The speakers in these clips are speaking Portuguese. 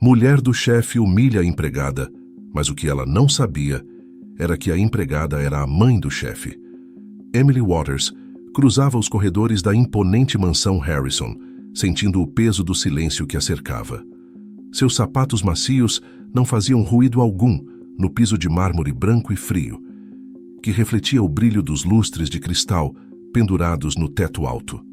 Mulher do chefe humilha a empregada, mas o que ela não sabia era que a empregada era a mãe do chefe. Emily Waters cruzava os corredores da imponente mansão Harrison, sentindo o peso do silêncio que a cercava. Seus sapatos macios não faziam ruído algum no piso de mármore branco e frio, que refletia o brilho dos lustres de cristal pendurados no teto alto.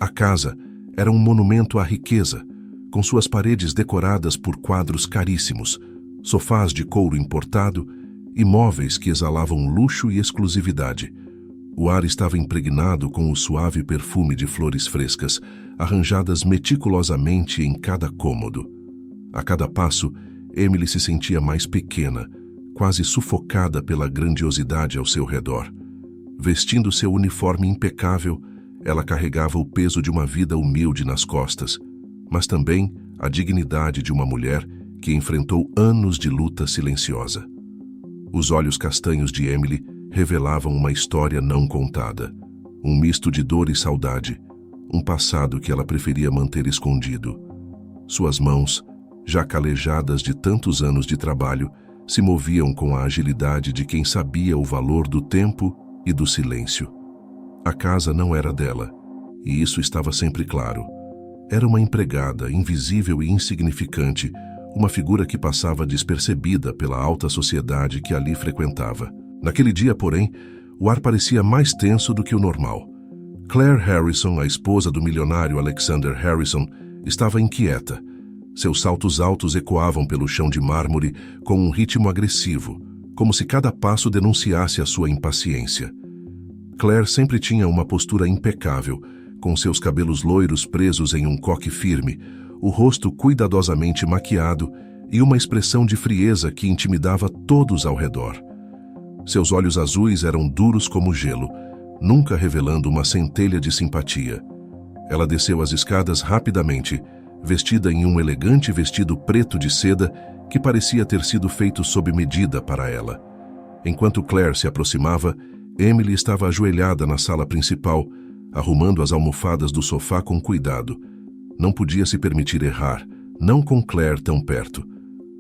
A casa era um monumento à riqueza, com suas paredes decoradas por quadros caríssimos, sofás de couro importado e móveis que exalavam luxo e exclusividade. O ar estava impregnado com o suave perfume de flores frescas, arranjadas meticulosamente em cada cômodo. A cada passo, Emily se sentia mais pequena, quase sufocada pela grandiosidade ao seu redor. Vestindo seu uniforme impecável, ela carregava o peso de uma vida humilde nas costas, mas também a dignidade de uma mulher que enfrentou anos de luta silenciosa. Os olhos castanhos de Emily revelavam uma história não contada, um misto de dor e saudade, um passado que ela preferia manter escondido. Suas mãos, já calejadas de tantos anos de trabalho, se moviam com a agilidade de quem sabia o valor do tempo e do silêncio. A casa não era dela, e isso estava sempre claro. Era uma empregada, invisível e insignificante, uma figura que passava despercebida pela alta sociedade que ali frequentava. Naquele dia, porém, o ar parecia mais tenso do que o normal. Claire Harrison, a esposa do milionário Alexander Harrison, estava inquieta. Seus saltos altos ecoavam pelo chão de mármore com um ritmo agressivo, como se cada passo denunciasse a sua impaciência. Claire sempre tinha uma postura impecável, com seus cabelos loiros presos em um coque firme, o rosto cuidadosamente maquiado e uma expressão de frieza que intimidava todos ao redor. Seus olhos azuis eram duros como gelo, nunca revelando uma centelha de simpatia. Ela desceu as escadas rapidamente, vestida em um elegante vestido preto de seda que parecia ter sido feito sob medida para ela. Enquanto Claire se aproximava, Emily estava ajoelhada na sala principal, arrumando as almofadas do sofá com cuidado. Não podia se permitir errar, não com Claire tão perto.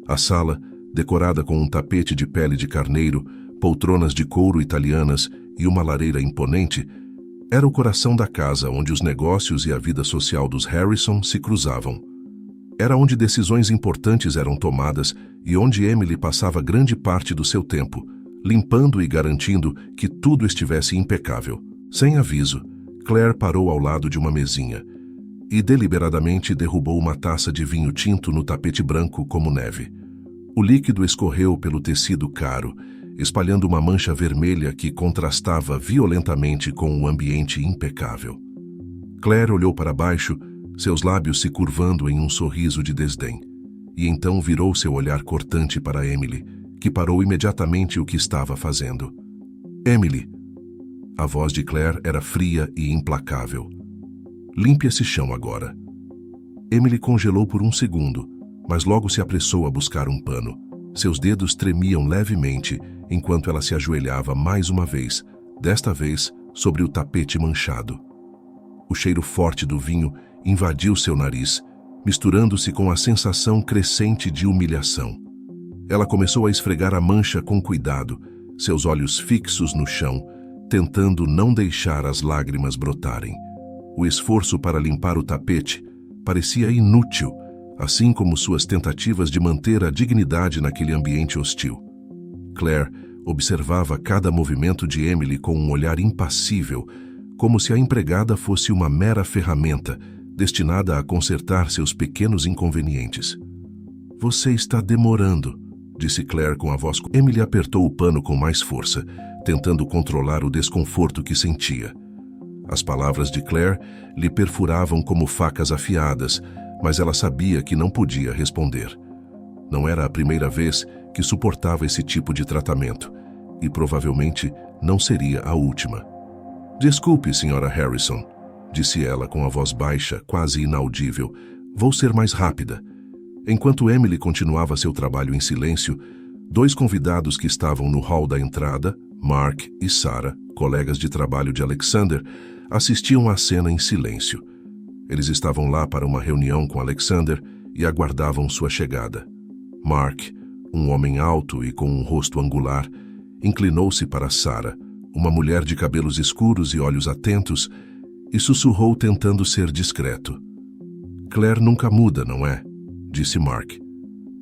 A sala, decorada com um tapete de pele de carneiro, poltronas de couro italianas e uma lareira imponente, era o coração da casa onde os negócios e a vida social dos Harrison se cruzavam. Era onde decisões importantes eram tomadas e onde Emily passava grande parte do seu tempo, limpando e garantindo que tudo estivesse impecável. Sem aviso, Claire parou ao lado de uma mesinha e deliberadamente derrubou uma taça de vinho tinto no tapete branco como neve. O líquido escorreu pelo tecido caro, espalhando uma mancha vermelha que contrastava violentamente com o ambiente impecável. Claire olhou para baixo, seus lábios se curvando em um sorriso de desdém, e então virou seu olhar cortante para Emily, que parou imediatamente o que estava fazendo. Emily! A voz de Claire era fria e implacável. Limpe esse chão agora. Emily congelou por um segundo, mas logo se apressou a buscar um pano. Seus dedos tremiam levemente enquanto ela se ajoelhava mais uma vez, desta vez sobre o tapete manchado. O cheiro forte do vinho invadiu seu nariz, misturando-se com a sensação crescente de humilhação. Ela começou a esfregar a mancha com cuidado, seus olhos fixos no chão, tentando não deixar as lágrimas brotarem. O esforço para limpar o tapete parecia inútil, assim como suas tentativas de manter a dignidade naquele ambiente hostil. Claire observava cada movimento de Emily com um olhar impassível, como se a empregada fosse uma mera ferramenta destinada a consertar seus pequenos inconvenientes. "Você está demorando", disse Claire com a voz. Emily apertou o pano com mais força, tentando controlar o desconforto que sentia. As palavras de Claire lhe perfuravam como facas afiadas, mas ela sabia que não podia responder. Não era a primeira vez que suportava esse tipo de tratamento, e provavelmente não seria a última. "Desculpe, Sra. Harrison", disse ela com a voz baixa, quase inaudível. "Vou ser mais rápida." Enquanto Emily continuava seu trabalho em silêncio, dois convidados que estavam no hall da entrada, Mark e Sarah, colegas de trabalho de Alexander, assistiam à cena em silêncio. Eles estavam lá para uma reunião com Alexander e aguardavam sua chegada. Mark, um homem alto e com um rosto angular, inclinou-se para Sarah, uma mulher de cabelos escuros e olhos atentos, e sussurrou tentando ser discreto. "Claire nunca muda, não é?", disse Mark.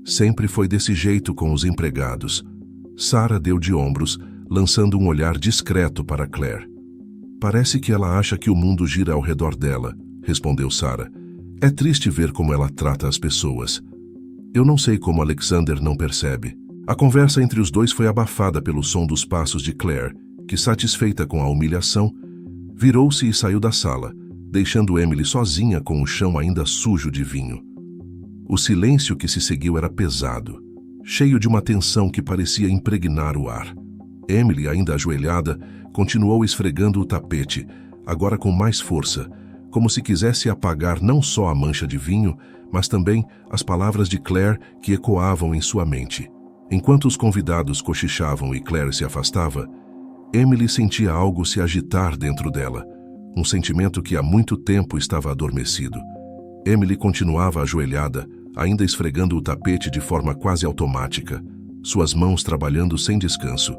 "Sempre foi desse jeito com os empregados." Sarah deu de ombros, lançando um olhar discreto para Claire. "Parece que ela acha que o mundo gira ao redor dela", respondeu Sarah. "É triste ver como ela trata as pessoas." Eu não sei como Alexander não percebe. A conversa entre os dois foi abafada pelo som dos passos de Claire, que, satisfeita com a humilhação, virou-se e saiu da sala, deixando Emily sozinha com o chão ainda sujo de vinho. O silêncio que se seguiu era pesado, cheio de uma tensão que parecia impregnar o ar. Emily, ainda ajoelhada, continuou esfregando o tapete, agora com mais força, como se quisesse apagar não só a mancha de vinho, mas também as palavras de Claire que ecoavam em sua mente. Enquanto os convidados cochichavam e Claire se afastava, Emily sentia algo se agitar dentro dela, um sentimento que há muito tempo estava adormecido. Emily continuava ajoelhada, ainda esfregando o tapete de forma quase automática, suas mãos trabalhando sem descanso,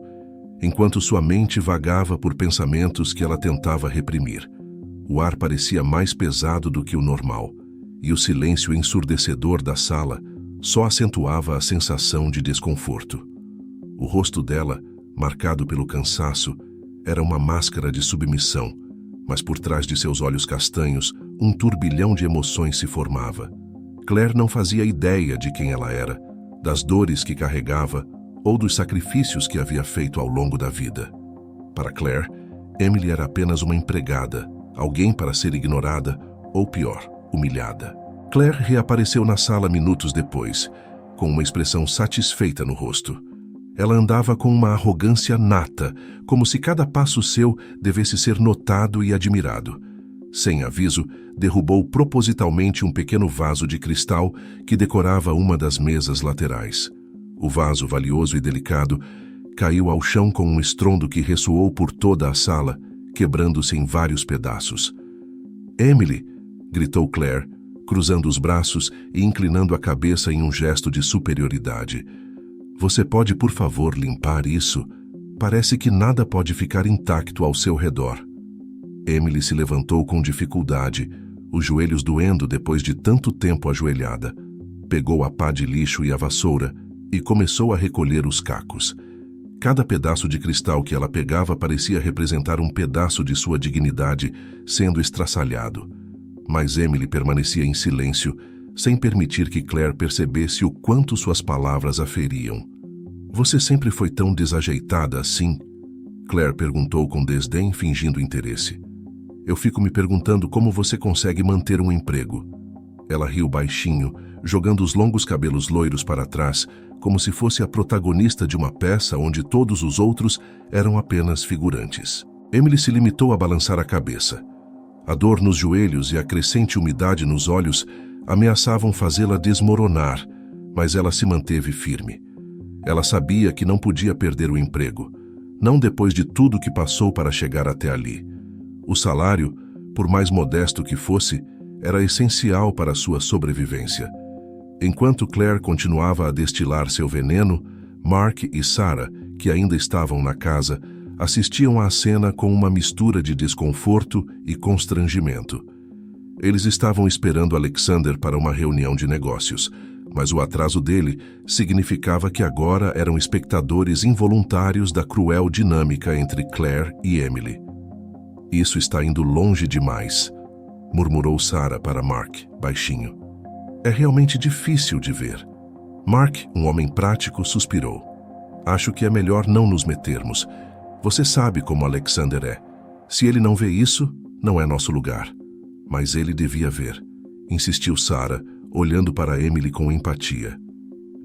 enquanto sua mente vagava por pensamentos que ela tentava reprimir. O ar parecia mais pesado do que o normal, e o silêncio ensurdecedor da sala só acentuava a sensação de desconforto. O rosto dela, marcado pelo cansaço, era uma máscara de submissão, mas por trás de seus olhos castanhos, um turbilhão de emoções se formava. Claire não fazia ideia de quem ela era, das dores que carregava ou dos sacrifícios que havia feito ao longo da vida. Para Claire, Emily era apenas uma empregada, alguém para ser ignorada ou, pior, humilhada. Claire reapareceu na sala minutos depois, com uma expressão satisfeita no rosto. Ela andava com uma arrogância nata, como se cada passo seu devesse ser notado e admirado. Sem aviso, derrubou propositalmente um pequeno vaso de cristal que decorava uma das mesas laterais. O vaso, valioso e delicado, caiu ao chão com um estrondo que ressoou por toda a sala, quebrando-se em vários pedaços. "Emily!", gritou Claire, cruzando os braços e inclinando a cabeça em um gesto de superioridade. "Você pode, por favor, limpar isso? Parece que nada pode ficar intacto ao seu redor." Emily se levantou com dificuldade, os joelhos doendo depois de tanto tempo ajoelhada. Pegou a pá de lixo e a vassoura e começou a recolher os cacos. Cada pedaço de cristal que ela pegava parecia representar um pedaço de sua dignidade sendo estraçalhado. Mas Emily permanecia em silêncio, sem permitir que Claire percebesse o quanto suas palavras a feriam. "Você sempre foi tão desajeitada assim?", Claire perguntou com desdém, fingindo interesse. "Eu fico me perguntando como você consegue manter um emprego." Ela riu baixinho, jogando os longos cabelos loiros para trás, como se fosse a protagonista de uma peça onde todos os outros eram apenas figurantes. Emily se limitou a balançar a cabeça. A dor nos joelhos e a crescente umidade nos olhos ameaçavam fazê-la desmoronar, mas ela se manteve firme. Ela sabia que não podia perder o emprego, não depois de tudo que passou para chegar até ali. O salário, por mais modesto que fosse, era essencial para sua sobrevivência. Enquanto Claire continuava a destilar seu veneno, Mark e Sarah, que ainda estavam na casa, assistiam à cena com uma mistura de desconforto e constrangimento. Eles estavam esperando Alexander para uma reunião de negócios, mas o atraso dele significava que agora eram espectadores involuntários da cruel dinâmica entre Claire e Emily. "Isso está indo longe demais", murmurou Sarah para Mark, baixinho. "É realmente difícil de ver." Mark, um homem prático, suspirou. "Acho que é melhor não nos metermos. Você sabe como Alexander é. Se ele não vê isso, não é nosso lugar." "Mas ele devia ver", insistiu Sarah, olhando para Emily com empatia.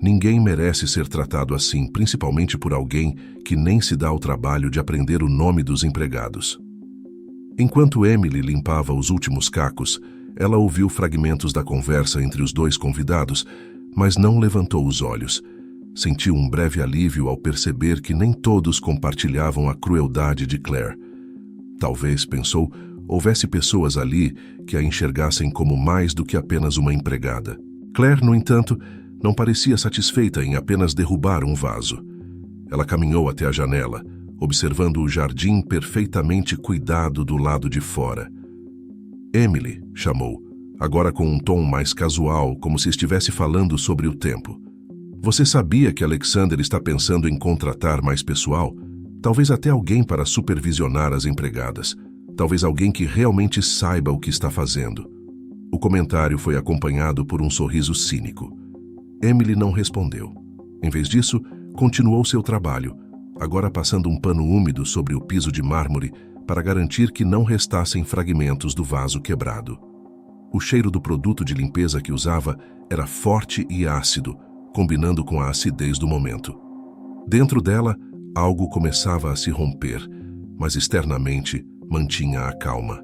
"Ninguém merece ser tratado assim, principalmente por alguém que nem se dá ao trabalho de aprender o nome dos empregados." Enquanto Emily limpava os últimos cacos, ela ouviu fragmentos da conversa entre os dois convidados, mas não levantou os olhos. Sentiu um breve alívio ao perceber que nem todos compartilhavam a crueldade de Claire. Talvez, pensou, houvesse pessoas ali que a enxergassem como mais do que apenas uma empregada. Claire, no entanto, não parecia satisfeita em apenas derrubar um vaso. Ela caminhou até a janela, observando o jardim perfeitamente cuidado do lado de fora. Emily, chamou, agora com um tom mais casual, como se estivesse falando sobre o tempo. Você sabia que Alexander está pensando em contratar mais pessoal? Talvez até alguém para supervisionar as empregadas. Talvez alguém que realmente saiba o que está fazendo. O comentário foi acompanhado por um sorriso cínico. Emily não respondeu. Em vez disso, continuou seu trabalho, agora passando um pano úmido sobre o piso de mármore para garantir que não restassem fragmentos do vaso quebrado. O cheiro do produto de limpeza que usava era forte e ácido, combinando com a acidez do momento. Dentro dela, algo começava a se romper, mas externamente mantinha a calma.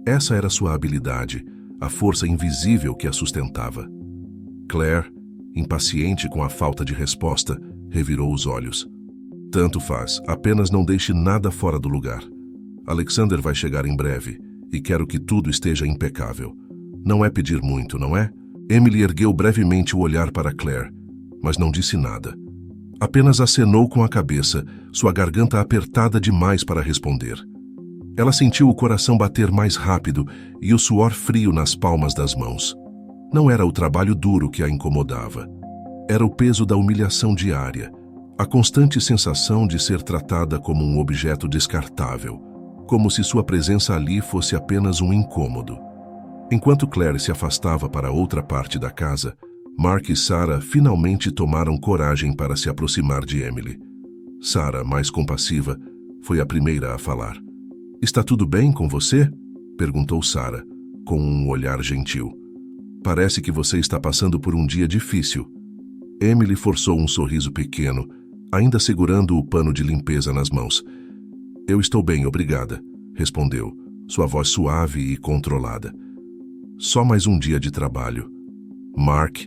Essa era sua habilidade, a força invisível que a sustentava. Claire, impaciente com a falta de resposta, revirou os olhos. Tanto faz, apenas não deixe nada fora do lugar. Alexander vai chegar em breve e quero que tudo esteja impecável. Não é pedir muito, não é? Emily ergueu brevemente o olhar para Claire, mas não disse nada. Apenas acenou com a cabeça, sua garganta apertada demais para responder. Ela sentiu o coração bater mais rápido e o suor frio nas palmas das mãos. Não era o trabalho duro que a incomodava. Era o peso da humilhação diária, a constante sensação de ser tratada como um objeto descartável, como se sua presença ali fosse apenas um incômodo. Enquanto Claire se afastava para outra parte da casa, Mark e Sarah finalmente tomaram coragem para se aproximar de Emily. Sarah, mais compassiva, foi a primeira a falar. "Está tudo bem com você?" perguntou Sarah, com um olhar gentil. "Parece que você está passando por um dia difícil." Emily forçou um sorriso pequeno, ainda segurando o pano de limpeza nas mãos. "Eu estou bem, obrigada", respondeu, sua voz suave e controlada. "Só mais um dia de trabalho." Mark,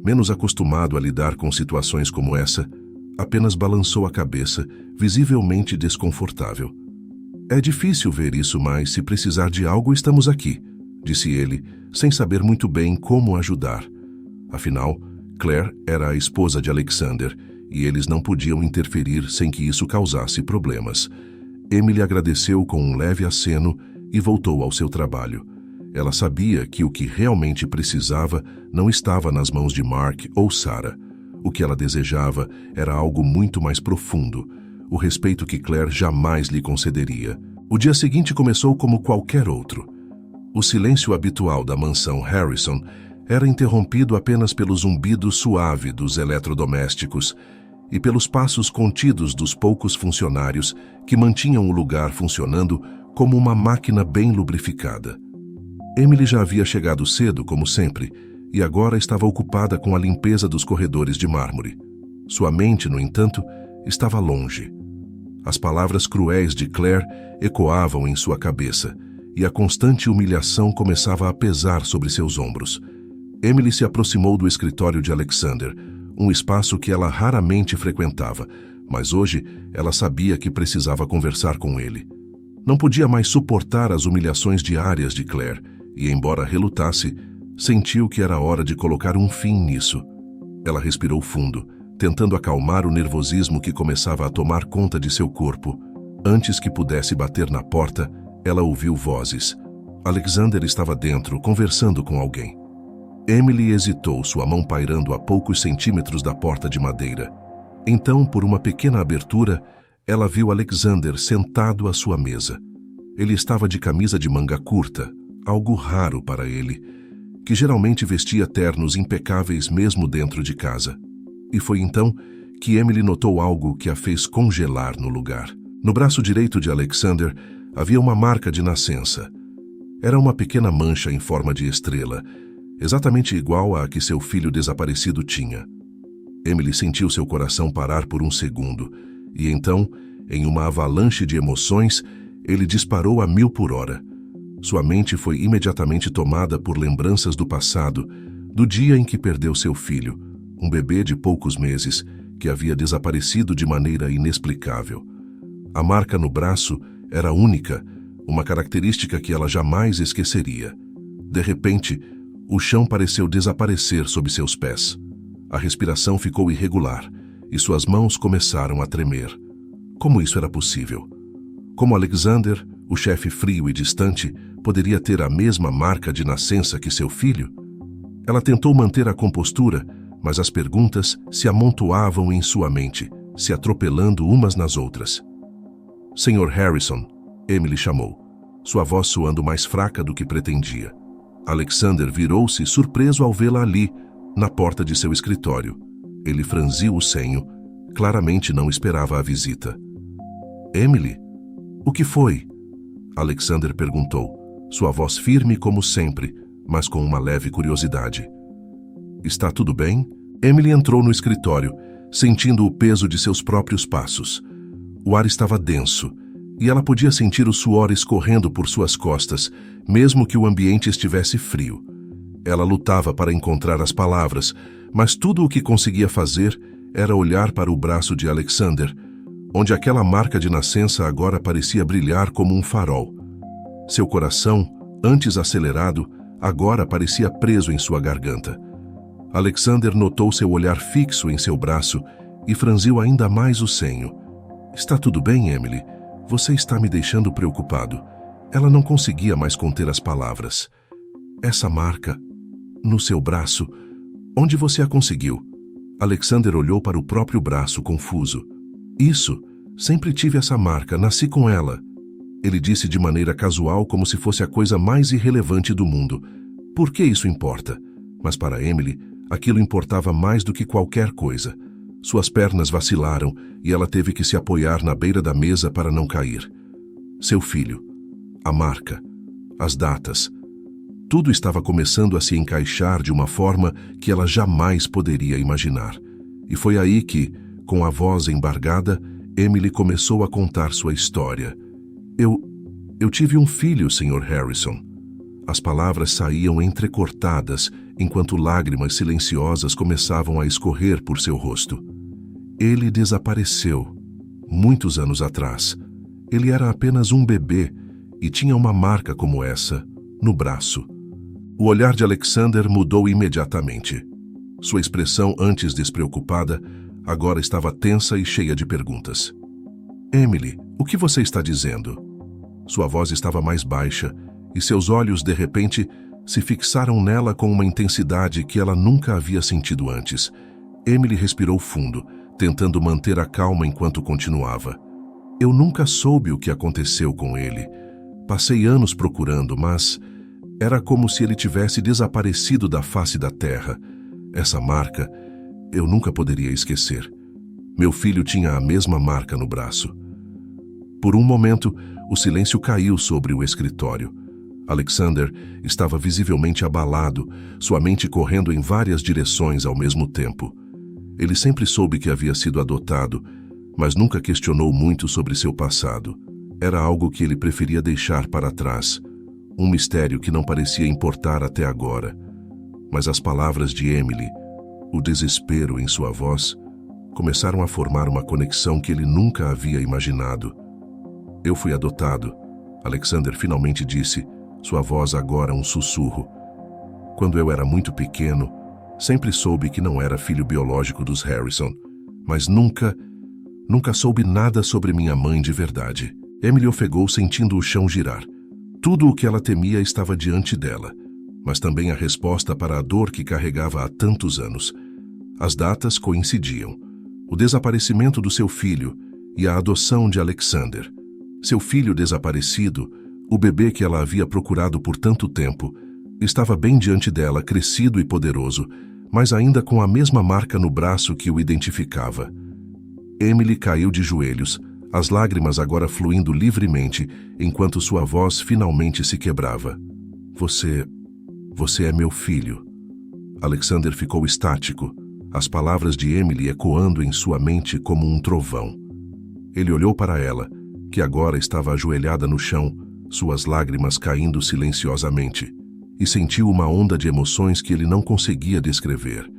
menos acostumado a lidar com situações como essa, apenas balançou a cabeça, visivelmente desconfortável. "É difícil ver isso, mas se precisar de algo, estamos aqui", disse ele, sem saber muito bem como ajudar. Afinal, Claire era a esposa de Alexander e eles não podiam interferir sem que isso causasse problemas. Emily agradeceu com um leve aceno e voltou ao seu trabalho. Ela sabia que o que realmente precisava não estava nas mãos de Mark ou Sarah. O que ela desejava era algo muito mais profundo, o respeito que Claire jamais lhe concederia. O dia seguinte começou como qualquer outro. O silêncio habitual da mansão Harrison era interrompido apenas pelo zumbido suave dos eletrodomésticos e pelos passos contidos dos poucos funcionários que mantinham o lugar funcionando como uma máquina bem lubrificada. Emily já havia chegado cedo, como sempre, e agora estava ocupada com a limpeza dos corredores de mármore. Sua mente, no entanto, estava longe. As palavras cruéis de Claire ecoavam em sua cabeça, e a constante humilhação começava a pesar sobre seus ombros. Emily se aproximou do escritório de Alexander, um espaço que ela raramente frequentava, mas hoje ela sabia que precisava conversar com ele. Não podia mais suportar as humilhações diárias de Claire, e embora relutasse, sentiu que era hora de colocar um fim nisso. Ela respirou fundo, tentando acalmar o nervosismo que começava a tomar conta de seu corpo. Antes que pudesse bater na porta, ela ouviu vozes. Alexander estava dentro, conversando com alguém. Emily hesitou, sua mão pairando a poucos centímetros da porta de madeira. Então, por uma pequena abertura, ela viu Alexander sentado à sua mesa. Ele estava de camisa de manga curta, algo raro para ele, que geralmente vestia ternos impecáveis mesmo dentro de casa. E foi então que Emily notou algo que a fez congelar no lugar. No braço direito de Alexander havia uma marca de nascença. Era uma pequena mancha em forma de estrela, exatamente igual à que seu filho desaparecido tinha. Emily sentiu seu coração parar por um segundo, e então, em uma avalanche de emoções, ele disparou a 1000 por hora. Sua mente foi imediatamente tomada por lembranças do passado, do dia em que perdeu seu filho, um bebê de poucos meses, que havia desaparecido de maneira inexplicável. A marca no braço era única, uma característica que ela jamais esqueceria. De repente, O chão pareceu desaparecer sob seus pés. A respiração ficou irregular e suas mãos começaram a tremer. Como isso era possível? Como Alexander, o chefe frio e distante, poderia ter a mesma marca de nascença que seu filho? Ela tentou manter a compostura, mas as perguntas se amontoavam em sua mente, se atropelando umas nas outras. Sr. Harrison, Emily chamou, sua voz soando mais fraca do que pretendia. Alexander virou-se surpreso ao vê-la ali, na porta de seu escritório. Ele franziu o senho, claramente não esperava a visita. Emily, o que foi? Alexander perguntou, sua voz firme como sempre, mas com uma leve curiosidade. Está tudo bem? Emily entrou no escritório, sentindo o peso de seus próprios passos. O ar estava denso, e ela podia sentir o suor escorrendo por suas costas, mesmo que o ambiente estivesse frio. Ela lutava para encontrar as palavras, mas tudo o que conseguia fazer era olhar para o braço de Alexander, onde aquela marca de nascença agora parecia brilhar como um farol. Seu coração, antes acelerado, agora parecia preso em sua garganta. Alexander notou seu olhar fixo em seu braço e franziu ainda mais o senho. Está tudo bem, Emily? Você está me deixando preocupado. Ela não conseguia mais conter as palavras. Essa marca, no seu braço, onde você a conseguiu? Alexander olhou para o próprio braço, confuso. Isso, sempre tive essa marca, nasci com ela. Ele disse de maneira casual, como se fosse a coisa mais irrelevante do mundo. Por que isso importa? Mas para Emily, aquilo importava mais do que qualquer coisa. Suas pernas vacilaram e ela teve que se apoiar na beira da mesa para não cair. Seu filho, a marca, as datas, tudo estava começando a se encaixar de uma forma que ela jamais poderia imaginar. E foi aí que, com a voz embargada, Emily começou a contar sua história. Eu tive um filho, Sr. Harrison. As palavras saíam entrecortadas, enquanto lágrimas silenciosas começavam a escorrer por seu rosto. Ele desapareceu, muitos anos atrás. Ele era apenas um bebê e tinha uma marca como essa, no braço. O olhar de Alexander mudou imediatamente. Sua expressão, antes despreocupada, agora estava tensa e cheia de perguntas. Emily, o que você está dizendo? Sua voz estava mais baixa e seus olhos, de repente, se fixaram nela com uma intensidade que ela nunca havia sentido antes. Emily respirou fundo, tentando manter a calma enquanto continuava. Eu nunca soube o que aconteceu com ele. Passei anos procurando, mas era como se ele tivesse desaparecido da face da terra. Essa marca, eu nunca poderia esquecer. Meu filho tinha a mesma marca no braço. Por um momento, o silêncio caiu sobre o escritório. Alexander estava visivelmente abalado, sua mente correndo em várias direções ao mesmo tempo. Ele sempre soube que havia sido adotado, mas nunca questionou muito sobre seu passado. Era algo que ele preferia deixar para trás, um mistério que não parecia importar até agora. Mas as palavras de Emily, o desespero em sua voz, começaram a formar uma conexão que ele nunca havia imaginado. Eu fui adotado, Alexander finalmente disse, sua voz agora um sussurro. Quando eu era muito pequeno, sempre soube que não era filho biológico dos Harrison, mas nunca soube nada sobre minha mãe de verdade. Emily ofegou sentindo o chão girar. Tudo o que ela temia estava diante dela, mas também a resposta para a dor que carregava há tantos anos. As datas coincidiam. O desaparecimento do seu filho e a adoção de Alexander. Seu filho desaparecido, o bebê que ela havia procurado por tanto tempo, estava bem diante dela, crescido e poderoso, mas ainda com a mesma marca no braço que o identificava. Emily caiu de joelhos, as lágrimas agora fluindo livremente, enquanto sua voz finalmente se quebrava. Você é meu filho. Alexander ficou estático, as palavras de Emily ecoando em sua mente como um trovão. Ele olhou para ela, que agora estava ajoelhada no chão, suas lágrimas caindo silenciosamente, e sentiu uma onda de emoções que ele não conseguia descrever.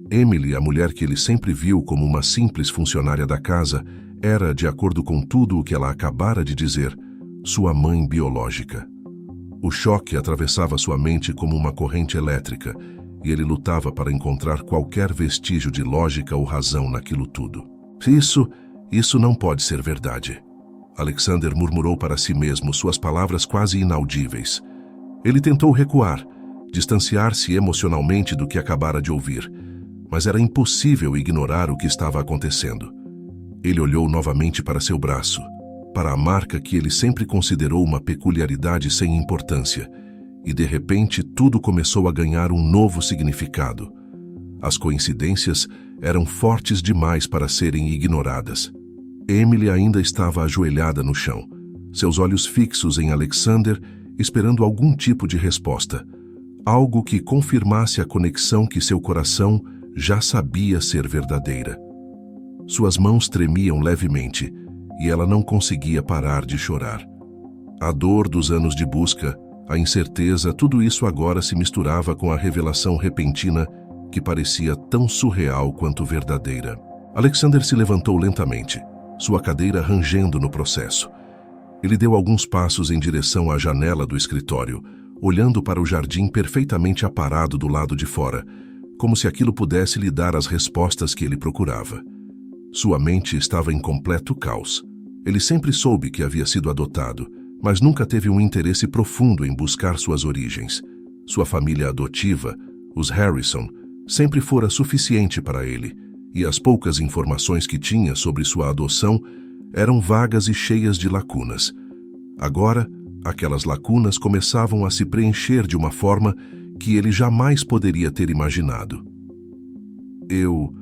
Emily, a mulher que ele sempre viu como uma simples funcionária da casa, era, de acordo com tudo o que ela acabara de dizer, sua mãe biológica. O choque atravessava sua mente como uma corrente elétrica, e ele lutava para encontrar qualquer vestígio de lógica ou razão naquilo tudo. Isso não pode ser verdade. Alexander murmurou para si mesmo, suas palavras quase inaudíveis. Ele tentou recuar, distanciar-se emocionalmente do que acabara de ouvir, mas era impossível ignorar o que estava acontecendo. Ele olhou novamente para seu braço, para a marca que ele sempre considerou uma peculiaridade sem importância, e de repente tudo começou a ganhar um novo significado. As coincidências eram fortes demais para serem ignoradas. Emily ainda estava ajoelhada no chão, seus olhos fixos em Alexander, esperando algum tipo de resposta, algo que confirmasse a conexão que seu coração já sabia ser verdadeira. Suas mãos tremiam levemente, e ela não conseguia parar de chorar. A dor dos anos de busca, a incerteza, tudo isso agora se misturava com a revelação repentina que parecia tão surreal quanto verdadeira. Alexander se levantou lentamente, sua cadeira rangendo no processo. Ele deu alguns passos em direção à janela do escritório, olhando para o jardim perfeitamente aparado do lado de fora, como se aquilo pudesse lhe dar as respostas que ele procurava. Sua mente estava em completo caos. Ele sempre soube que havia sido adotado, mas nunca teve um interesse profundo em buscar suas origens. Sua família adotiva, os Harrison, sempre fora suficiente para ele, e as poucas informações que tinha sobre sua adoção eram vagas e cheias de lacunas. Agora, aquelas lacunas começavam a se preencher de uma forma que ele jamais poderia ter imaginado. Eu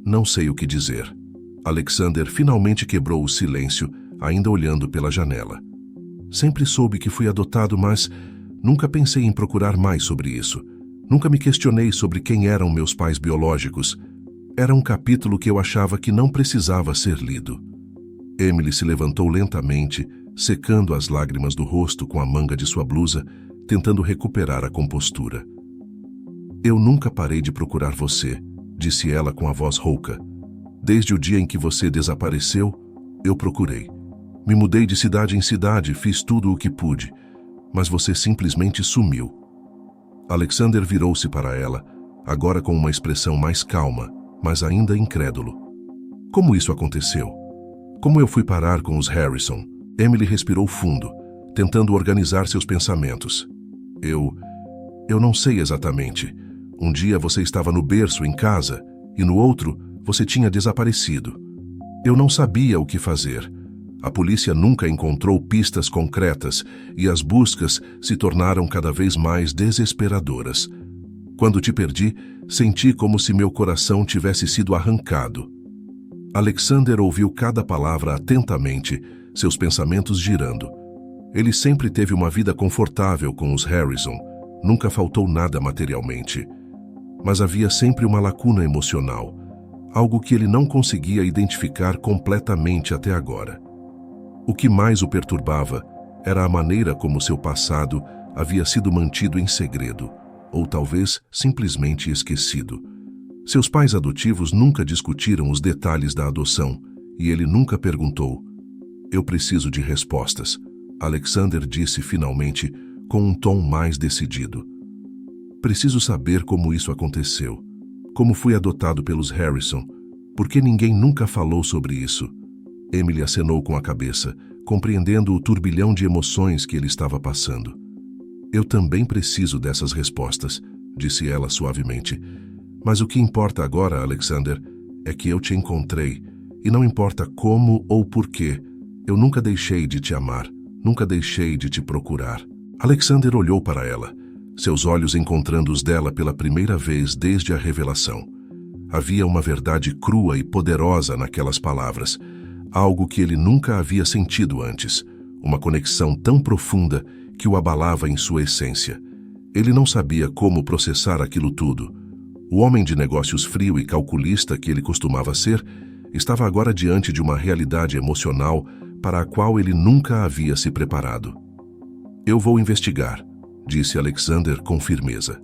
não sei o que dizer. Alexander finalmente quebrou o silêncio, ainda olhando pela janela. Sempre soube que fui adotado, mas nunca pensei em procurar mais sobre isso. Nunca me questionei sobre quem eram meus pais biológicos. Era um capítulo que eu achava que não precisava ser lido. Emily se levantou lentamente, secando as lágrimas do rosto com a manga de sua blusa, tentando recuperar a compostura. Eu nunca parei de procurar você, disse ela com a voz rouca. Desde o dia em que você desapareceu, eu procurei. Me mudei de cidade em cidade, fiz tudo o que pude, mas você simplesmente sumiu. Alexander virou-se para ela, agora com uma expressão mais calma, mas ainda incrédulo. Como isso aconteceu? Como eu fui parar com os Harrison? Emily respirou fundo, tentando organizar seus pensamentos. Eu não sei exatamente. Um dia você estava no berço em casa, e no outro você tinha desaparecido. Eu não sabia o que fazer. A polícia nunca encontrou pistas concretas e as buscas se tornaram cada vez mais desesperadoras. Quando te perdi, senti como se meu coração tivesse sido arrancado. Alexander ouviu cada palavra atentamente, seus pensamentos girando. Ele sempre teve uma vida confortável com os Harrison, nunca faltou nada materialmente. Mas havia sempre uma lacuna emocional, algo que ele não conseguia identificar completamente até agora. O que mais o perturbava era a maneira como seu passado havia sido mantido em segredo, ou talvez simplesmente esquecido. Seus pais adotivos nunca discutiram os detalhes da adoção, e ele nunca perguntou. Eu preciso de respostas, Alexander disse finalmente, com um tom mais decidido. Preciso saber como isso aconteceu, como fui adotado pelos Harrison, porque ninguém nunca falou sobre isso. Emily acenou com a cabeça, compreendendo o turbilhão de emoções que ele estava passando. Eu também preciso dessas respostas, disse ela suavemente. Mas o que importa agora, Alexander, é que eu te encontrei, e não importa como ou porquê, eu nunca deixei de te amar, nunca deixei de te procurar. Alexander olhou para ela, seus olhos encontrando os dela pela primeira vez desde a revelação. Havia uma verdade crua e poderosa naquelas palavras, algo que ele nunca havia sentido antes, uma conexão tão profunda que o abalava em sua essência. Ele não sabia como processar aquilo tudo. O homem de negócios frio e calculista que ele costumava ser, estava agora diante de uma realidade emocional para a qual ele nunca havia se preparado. Eu vou investigar, disse Alexander com firmeza.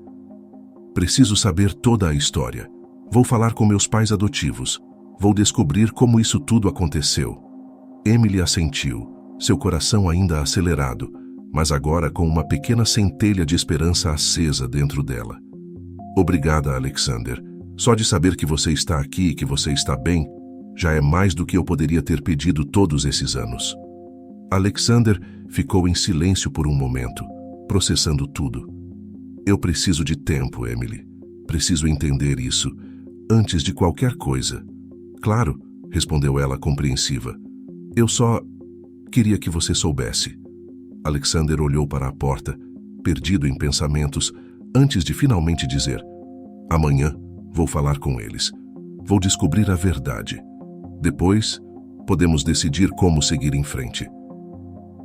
Preciso saber toda a história. Vou falar com meus pais adotivos. Vou descobrir como isso tudo aconteceu. Emily assentiu, seu coração ainda acelerado, mas agora com uma pequena centelha de esperança acesa dentro dela. Obrigada, Alexander. Só de saber que você está aqui e que você está bem, já é mais do que eu poderia ter pedido todos esses anos. Alexander ficou em silêncio por um momento, processando tudo. Eu preciso de tempo, Emily. Preciso entender isso, antes de qualquer coisa. Claro, respondeu ela compreensiva. Eu só queria que você soubesse. Alexander olhou para a porta, perdido em pensamentos, antes de finalmente dizer: amanhã vou falar com eles. Vou descobrir a verdade. Depois, podemos decidir como seguir em frente.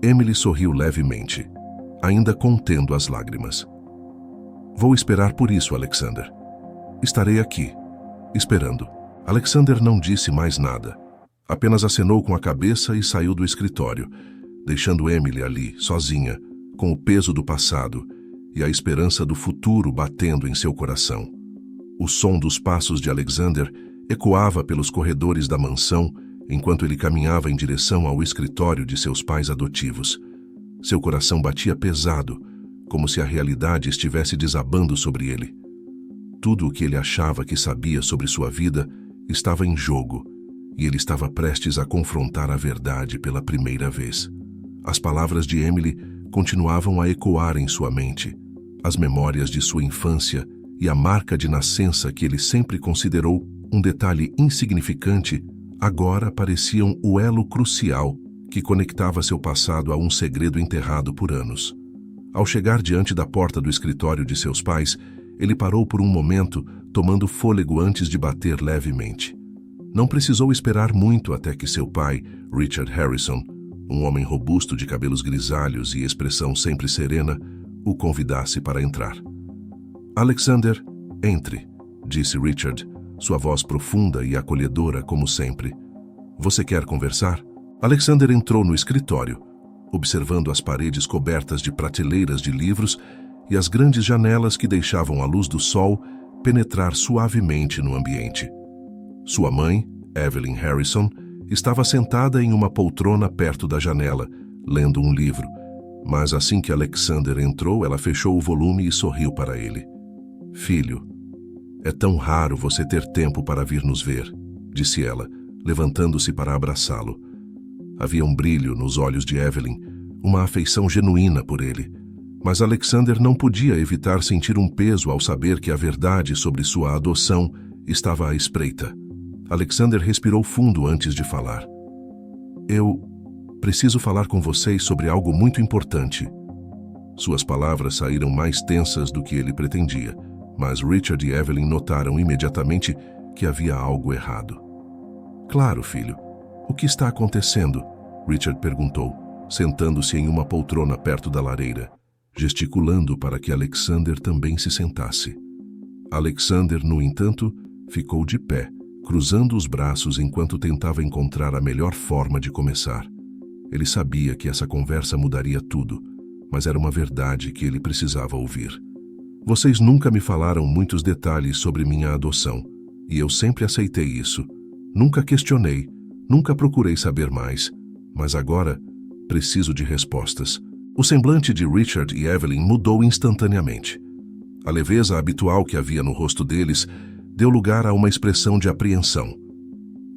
Emily sorriu levemente, ainda contendo as lágrimas. Vou esperar por isso, Alexander. Estarei aqui, esperando. Alexander não disse mais nada. Apenas acenou com a cabeça e saiu do escritório, deixando Emily ali, sozinha, com o peso do passado e a esperança do futuro batendo em seu coração. O som dos passos de Alexander ecoava pelos corredores da mansão enquanto ele caminhava em direção ao escritório de seus pais adotivos. Seu coração batia pesado, como se a realidade estivesse desabando sobre ele. Tudo o que ele achava que sabia sobre sua vida estava em jogo, e ele estava prestes a confrontar a verdade pela primeira vez. As palavras de Emily continuavam a ecoar em sua mente. As memórias de sua infância e a marca de nascença que ele sempre considerou um detalhe insignificante agora pareciam o elo crucial que conectava seu passado a um segredo enterrado por anos. Ao chegar diante da porta do escritório de seus pais, ele parou por um momento, tomando fôlego antes de bater levemente. Não precisou esperar muito até que seu pai, Richard Harrison, um homem robusto de cabelos grisalhos e expressão sempre serena, o convidasse para entrar. Alexander, entre, disse Richard, sua voz profunda e acolhedora como sempre. Você quer conversar? Alexander entrou no escritório, observando as paredes cobertas de prateleiras de livros e as grandes janelas que deixavam a luz do sol penetrar suavemente no ambiente. Sua mãe, Evelyn Harrison, estava sentada em uma poltrona perto da janela, lendo um livro, mas assim que Alexander entrou, ela fechou o volume e sorriu para ele. Filho, é tão raro você ter tempo para vir nos ver, disse ela, levantando-se para abraçá-lo. Havia um brilho nos olhos de Evelyn, uma afeição genuína por ele, mas Alexander não podia evitar sentir um peso ao saber que a verdade sobre sua adoção estava à espreita. Alexander respirou fundo antes de falar. Eu preciso falar com vocês sobre algo muito importante. Suas palavras saíram mais tensas do que ele pretendia, mas Richard e Evelyn notaram imediatamente que havia algo errado. Claro, filho. O que está acontecendo? Richard perguntou, sentando-se em uma poltrona perto da lareira, gesticulando para que Alexander também se sentasse. Alexander, no entanto, ficou de pé, cruzando os braços enquanto tentava encontrar a melhor forma de começar. Ele sabia que essa conversa mudaria tudo, mas era uma verdade que ele precisava ouvir. Vocês nunca me falaram muitos detalhes sobre minha adoção, e eu sempre aceitei isso. Nunca questionei, nunca procurei saber mais, mas agora preciso de respostas. O semblante de Richard e Evelyn mudou instantaneamente. A leveza habitual que havia no rosto deles deu lugar a uma expressão de apreensão.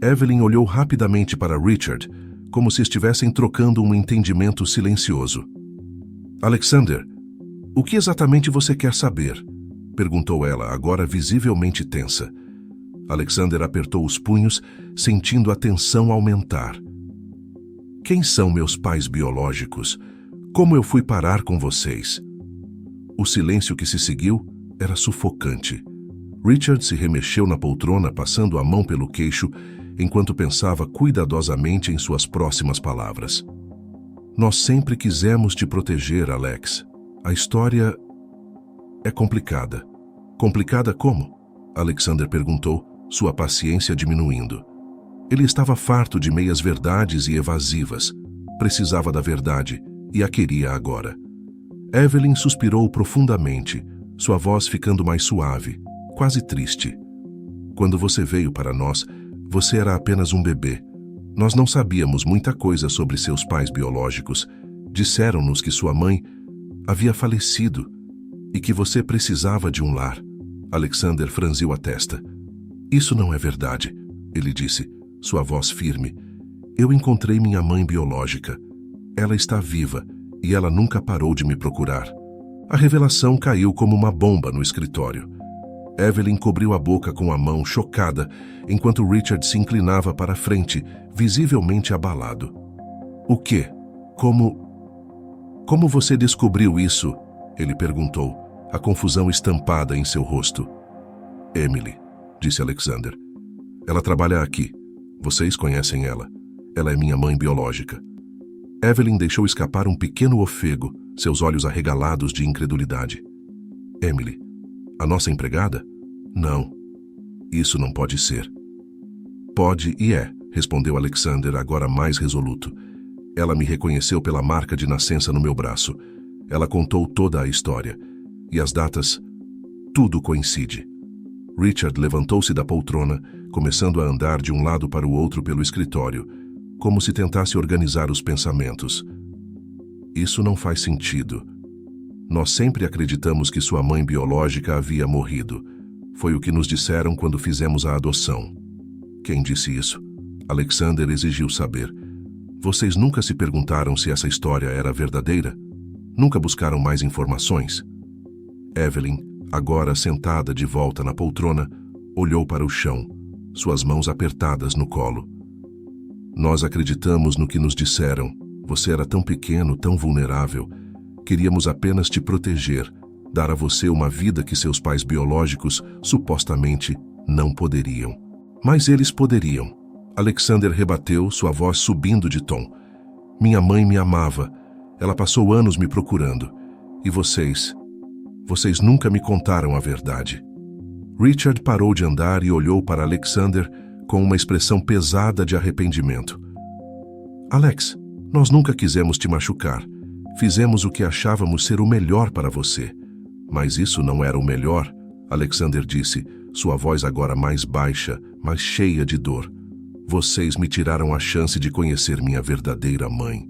Evelyn olhou rapidamente para Richard, como se estivessem trocando um entendimento silencioso. Alexander, o que exatamente você quer saber? Perguntou ela, agora visivelmente tensa. Alexander apertou os punhos, sentindo a tensão aumentar. Quem são meus pais biológicos? Como eu fui parar com vocês? O silêncio que se seguiu era sufocante. Richard se remexeu na poltrona, passando a mão pelo queixo, enquanto pensava cuidadosamente em suas próximas palavras. Nós sempre quisemos te proteger, Alex. A história é complicada. Complicada como? Alexander perguntou, sua paciência diminuindo. Ele estava farto de meias-verdades e evasivas. Precisava da verdade e a queria agora. Evelyn suspirou profundamente, sua voz ficando mais suave, quase triste. Quando você veio para nós, você era apenas um bebê. Nós não sabíamos muita coisa sobre seus pais biológicos, Disseram-nos que sua mãe havia falecido e que você precisava de um lar. Alexander franziu a testa. Isso não é verdade, ele disse, sua voz firme. Eu encontrei minha mãe biológica. Ela está viva e ela nunca parou de me procurar. A revelação caiu como uma bomba no escritório. Evelyn cobriu a boca com a mão, chocada, enquanto Richard se inclinava para a frente, visivelmente abalado. O quê? Como você descobriu isso? Ele perguntou, a confusão estampada em seu rosto. Emily, disse Alexander. Ela trabalha aqui. Vocês conhecem ela. Ela é minha mãe biológica. Evelyn deixou escapar um pequeno ofego, seus olhos arregalados de incredulidade. Emily, a nossa empregada? Não. Isso não pode ser. Pode e é, respondeu Alexander, agora mais resoluto. Ela me reconheceu pela marca de nascença no meu braço. Ela contou toda a história. E as datas? Tudo coincide. Richard levantou-se da poltrona, começando a andar de um lado para o outro pelo escritório, como se tentasse organizar os pensamentos. Isso não faz sentido. Nós sempre acreditamos que sua mãe biológica havia morrido. Foi o que nos disseram quando fizemos a adoção. Quem disse isso? Alexander exigiu saber. Vocês nunca se perguntaram se essa história era verdadeira? Nunca buscaram mais informações? Evelyn, agora sentada de volta na poltrona, olhou para o chão, suas mãos apertadas no colo. Nós acreditamos no que nos disseram. Você era tão pequeno, tão vulnerável. Queríamos apenas te proteger, dar a você uma vida que seus pais biológicos supostamente não poderiam. Mas eles poderiam. Alexander rebateu, sua voz subindo de tom. Minha mãe me amava. Ela passou anos me procurando. E vocês nunca me contaram a verdade. Richard parou de andar e olhou para Alexander com uma expressão pesada de arrependimento. Alex, nós nunca quisemos te machucar. Fizemos o que achávamos ser o melhor para você. Mas isso não era o melhor, Alexander disse, sua voz agora mais baixa, mais cheia de dor. Vocês me tiraram a chance de conhecer minha verdadeira mãe.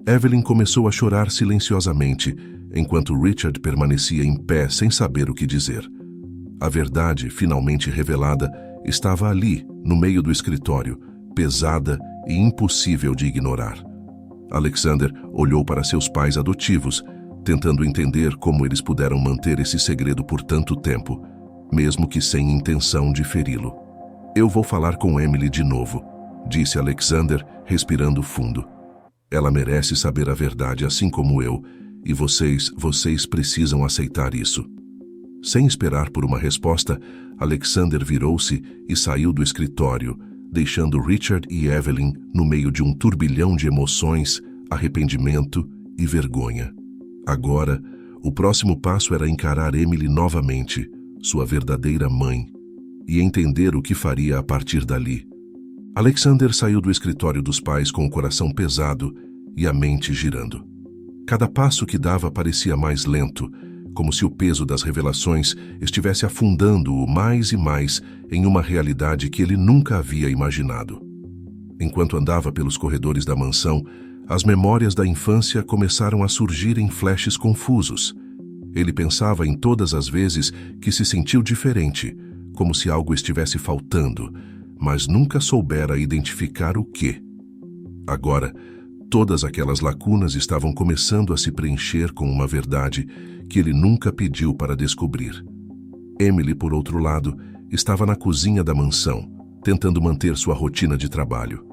Evelyn começou a chorar silenciosamente, enquanto Richard permanecia em pé sem saber o que dizer. A verdade, finalmente revelada, estava ali, no meio do escritório, pesada e impossível de ignorar. Alexander olhou para seus pais adotivos, tentando entender como eles puderam manter esse segredo por tanto tempo, mesmo que sem intenção de feri-lo. Eu vou falar com Emily de novo, disse Alexander, respirando fundo. Ela merece saber a verdade assim como eu, e vocês precisam aceitar isso. Sem esperar por uma resposta, Alexander virou-se e saiu do escritório, deixando Richard e Evelyn no meio de um turbilhão de emoções, arrependimento e vergonha. Agora, o próximo passo era encarar Emily novamente, sua verdadeira mãe, e entender o que faria a partir dali. Alexander saiu do escritório dos pais com o coração pesado e a mente girando. Cada passo que dava parecia mais lento, como se o peso das revelações estivesse afundando-o mais e mais em uma realidade que ele nunca havia imaginado. Enquanto andava pelos corredores da mansão, as memórias da infância começaram a surgir em flashes confusos. Ele pensava em todas as vezes que se sentiu diferente, como se algo estivesse faltando, mas nunca soubera identificar o quê. Agora, todas aquelas lacunas estavam começando a se preencher com uma verdade que ele nunca pediu para descobrir. Emily, por outro lado, estava na cozinha da mansão, tentando manter sua rotina de trabalho.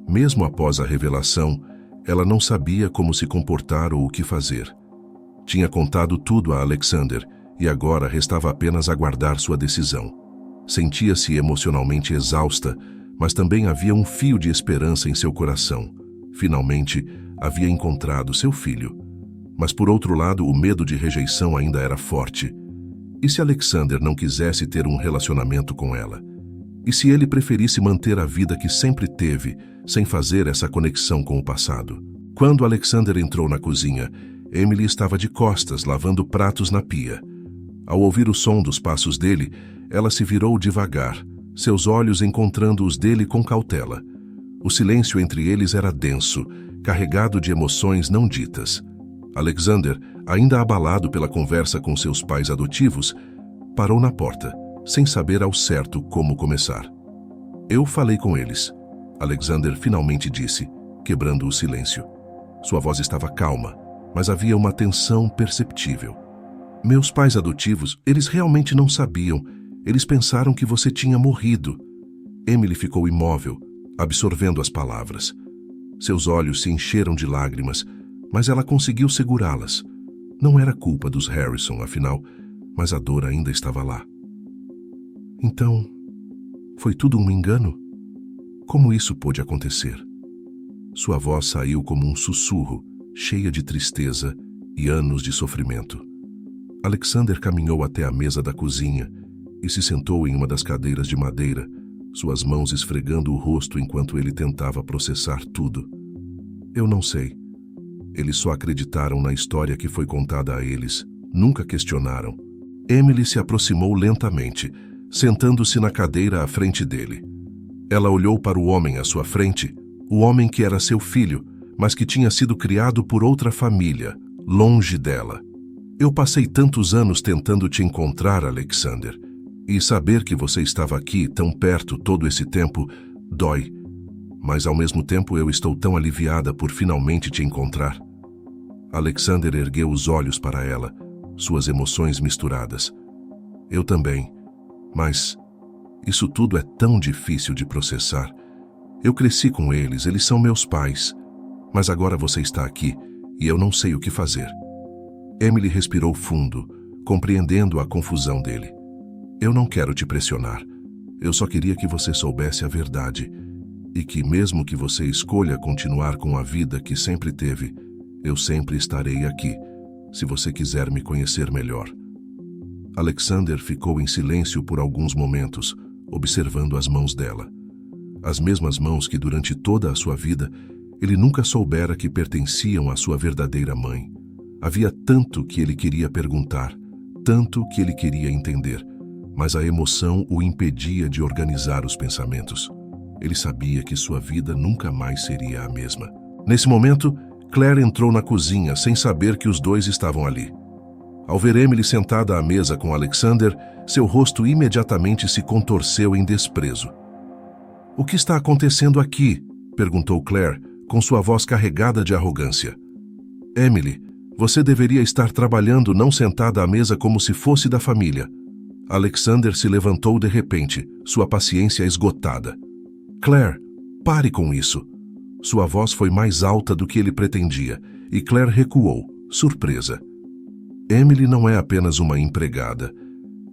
Mesmo após a revelação, ela não sabia como se comportar ou o que fazer. Tinha contado tudo a Alexander e agora restava apenas aguardar sua decisão. Sentia-se emocionalmente exausta, mas também havia um fio de esperança em seu coração. Finalmente, havia encontrado seu filho. Mas, por outro lado, o medo de rejeição ainda era forte. E se Alexander não quisesse ter um relacionamento com ela? E se ele preferisse manter a vida que sempre teve, sem fazer essa conexão com o passado? Quando Alexander entrou na cozinha, Emily estava de costas, lavando pratos na pia. Ao ouvir o som dos passos dele, ela se virou devagar, seus olhos encontrando os dele com cautela. O silêncio entre eles era denso, carregado de emoções não ditas. Alexander, ainda abalado pela conversa com seus pais adotivos, parou na porta, sem saber ao certo como começar. Eu falei com eles, Alexander finalmente disse, quebrando o silêncio. Sua voz estava calma, mas havia uma tensão perceptível. Meus pais adotivos, eles realmente não sabiam. Eles pensaram que você tinha morrido. Emily ficou imóvel, absorvendo as palavras. Seus olhos se encheram de lágrimas, mas ela conseguiu segurá-las. Não era culpa dos Harrison, afinal, mas a dor ainda estava lá. Então, foi tudo um engano? Como isso pôde acontecer? Sua voz saiu como um sussurro, cheia de tristeza e anos de sofrimento. Alexander caminhou até a mesa da cozinha e se sentou em uma das cadeiras de madeira, suas mãos esfregando o rosto enquanto ele tentava processar tudo. Eu não sei. Eles só acreditaram na história que foi contada a eles, nunca questionaram. Emily se aproximou lentamente, sentando-se na cadeira à frente dele. Ela olhou para o homem à sua frente, o homem que era seu filho, mas que tinha sido criado por outra família, longe dela. Eu passei tantos anos tentando te encontrar, Alexander, e saber que você estava aqui tão perto todo esse tempo dói. Mas ao mesmo tempo eu estou tão aliviada por finalmente te encontrar. Alexander ergueu os olhos para ela, suas emoções misturadas. Eu também, mas isso tudo é tão difícil de processar. Eu cresci com eles, eles são meus pais, mas agora você está aqui e eu não sei o que fazer. Emily respirou fundo, compreendendo a confusão dele. Eu não quero te pressionar. Eu só queria que você soubesse a verdade e que, mesmo que você escolha continuar com a vida que sempre teve, eu sempre estarei aqui, se você quiser me conhecer melhor. Alexander ficou em silêncio por alguns momentos, observando as mãos dela. As mesmas mãos que durante toda a sua vida ele nunca soubera que pertenciam à sua verdadeira mãe. Havia tanto que ele queria perguntar, tanto que ele queria entender, mas a emoção o impedia de organizar os pensamentos. Ele sabia que sua vida nunca mais seria a mesma. Nesse momento, Claire entrou na cozinha sem saber que os dois estavam ali. Ao ver Emily sentada à mesa com Alexander, seu rosto imediatamente se contorceu em desprezo. "O que está acontecendo aqui?" perguntou Claire, com sua voz carregada de arrogância. "Emily, você deveria estar trabalhando, não sentada à mesa como se fosse da família." Alexander se levantou de repente, sua paciência esgotada. "Claire, pare com isso." Sua voz foi mais alta do que ele pretendia, e Claire recuou, surpresa. "Emily não é apenas uma empregada.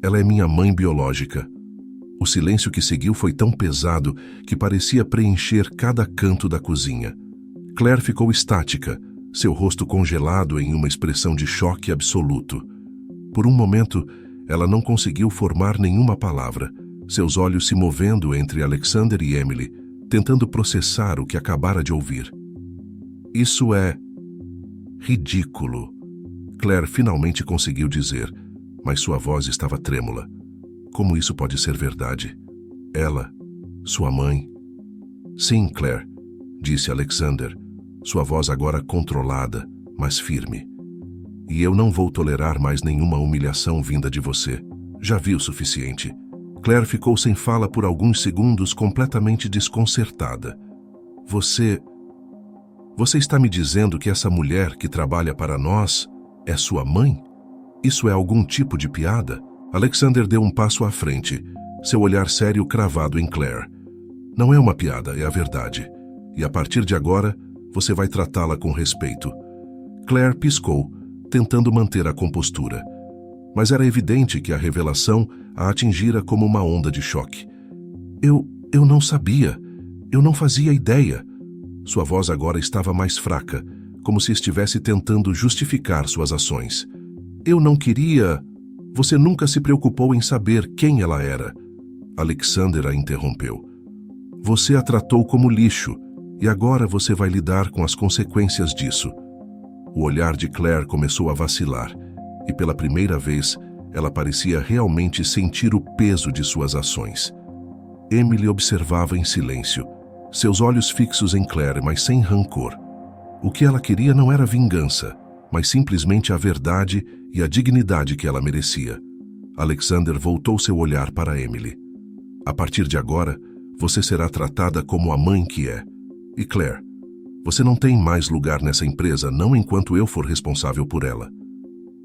Ela é minha mãe biológica." O silêncio que seguiu foi tão pesado que parecia preencher cada canto da cozinha. Claire ficou estática, seu rosto congelado em uma expressão de choque absoluto. Por um momento, ela não conseguiu formar nenhuma palavra, seus olhos se movendo entre Alexander e Emily, tentando processar o que acabara de ouvir. "Isso é ridículo", Claire finalmente conseguiu dizer, mas sua voz estava trêmula. "Como isso pode ser verdade? Ela, sua mãe?" "Sim, Claire", disse Alexander, sua voz agora controlada, mas firme. "E eu não vou tolerar mais nenhuma humilhação vinda de você. Já vi o suficiente." Claire ficou sem fala por alguns segundos, completamente desconcertada. Você está me dizendo que essa mulher que trabalha para nós é sua mãe? Isso é algum tipo de piada?" Alexander deu um passo à frente, seu olhar sério cravado em Claire. "Não é uma piada, é a verdade. E a partir de agora, você vai tratá-la com respeito." Claire piscou, tentando manter a compostura. Mas era evidente que a revelação a atingira como uma onda de choque. Eu não sabia. Eu não fazia ideia." Sua voz agora estava mais fraca, como se estivesse tentando justificar suas ações. "Eu não queria... Você nunca se preocupou em saber quem ela era." Alexander a interrompeu. "Você a tratou como lixo, e agora você vai lidar com as consequências disso." O olhar de Claire começou a vacilar, e pela primeira vez, ela parecia realmente sentir o peso de suas ações. Emily observava em silêncio, seus olhos fixos em Claire, mas sem rancor. O que ela queria não era vingança, mas simplesmente a verdade e a dignidade que ela merecia. Alexander voltou seu olhar para Emily. A partir de agora, você será tratada como a mãe que é. E Claire, você não tem mais lugar nessa empresa, não enquanto eu for responsável por ela.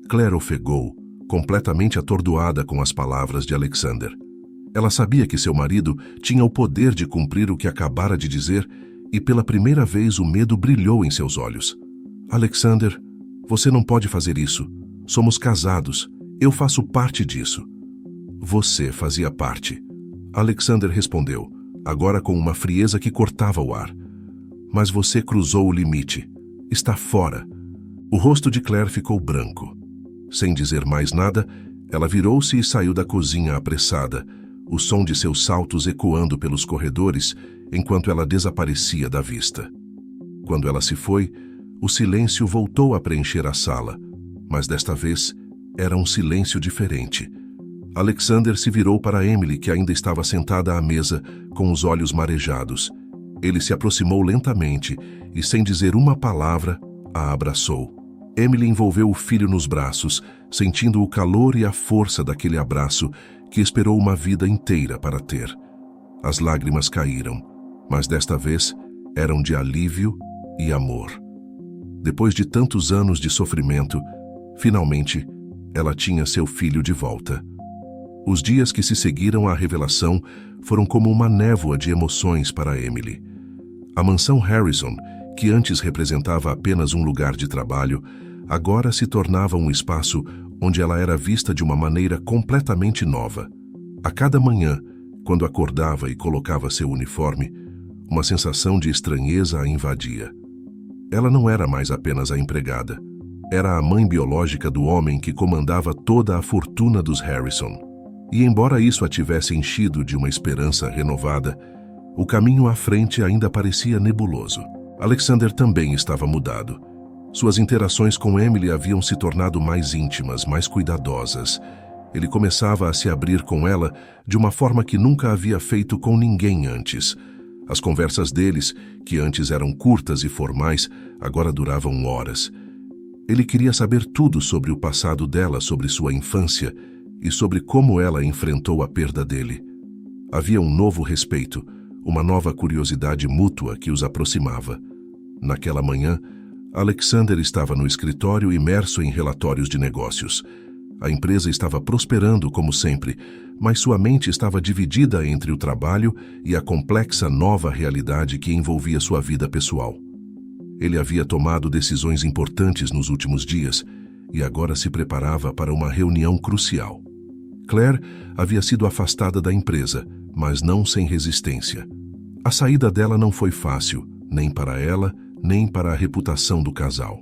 Claire ofegou, completamente atordoada com as palavras de Alexander. Ela sabia que seu marido tinha o poder de cumprir o que acabara de dizer e pela primeira vez o medo brilhou em seus olhos. Alexander, você não pode fazer isso. Somos casados. Eu faço parte disso. Você fazia parte. Alexander respondeu, agora com uma frieza que cortava o ar. Mas você cruzou o limite. Está fora. O rosto de Claire ficou branco. Sem dizer mais nada, ela virou-se e saiu da cozinha apressada, o som de seus saltos ecoando pelos corredores enquanto ela desaparecia da vista. Quando ela se foi, o silêncio voltou a preencher a sala, mas desta vez era um silêncio diferente. Alexander se virou para Emily, que ainda estava sentada à mesa, com os olhos marejados. Ele se aproximou lentamente e, sem dizer uma palavra, a abraçou. Emily envolveu o filho nos braços, sentindo o calor e a força daquele abraço que esperou uma vida inteira para ter. As lágrimas caíram, mas desta vez eram de alívio e amor. Depois de tantos anos de sofrimento, finalmente, ela tinha seu filho de volta. Os dias que se seguiram à revelação foram como uma névoa de emoções para Emily. A mansão Harrison, que antes representava apenas um lugar de trabalho, agora se tornava um espaço onde ela era vista de uma maneira completamente nova. A cada manhã, quando acordava e colocava seu uniforme, uma sensação de estranheza a invadia. Ela não era mais apenas a empregada. Era a mãe biológica do homem que comandava toda a fortuna dos Harrison. E embora isso a tivesse enchido de uma esperança renovada, o caminho à frente ainda parecia nebuloso. Alexander também estava mudado. Suas interações com Emily haviam se tornado mais íntimas, mais cuidadosas. Ele começava a se abrir com ela de uma forma que nunca havia feito com ninguém antes. As conversas deles, que antes eram curtas e formais, agora duravam horas. Ele queria saber tudo sobre o passado dela, sobre sua infância e sobre como ela enfrentou a perda dele. Havia um novo respeito, uma nova curiosidade mútua que os aproximava. Naquela manhã, Alexander estava no escritório imerso em relatórios de negócios. A empresa estava prosperando como sempre, mas sua mente estava dividida entre o trabalho e a complexa nova realidade que envolvia sua vida pessoal. Ele havia tomado decisões importantes nos últimos dias e agora se preparava para uma reunião crucial. Claire havia sido afastada da empresa, mas não sem resistência. A saída dela não foi fácil, nem para ela, nem para a reputação do casal.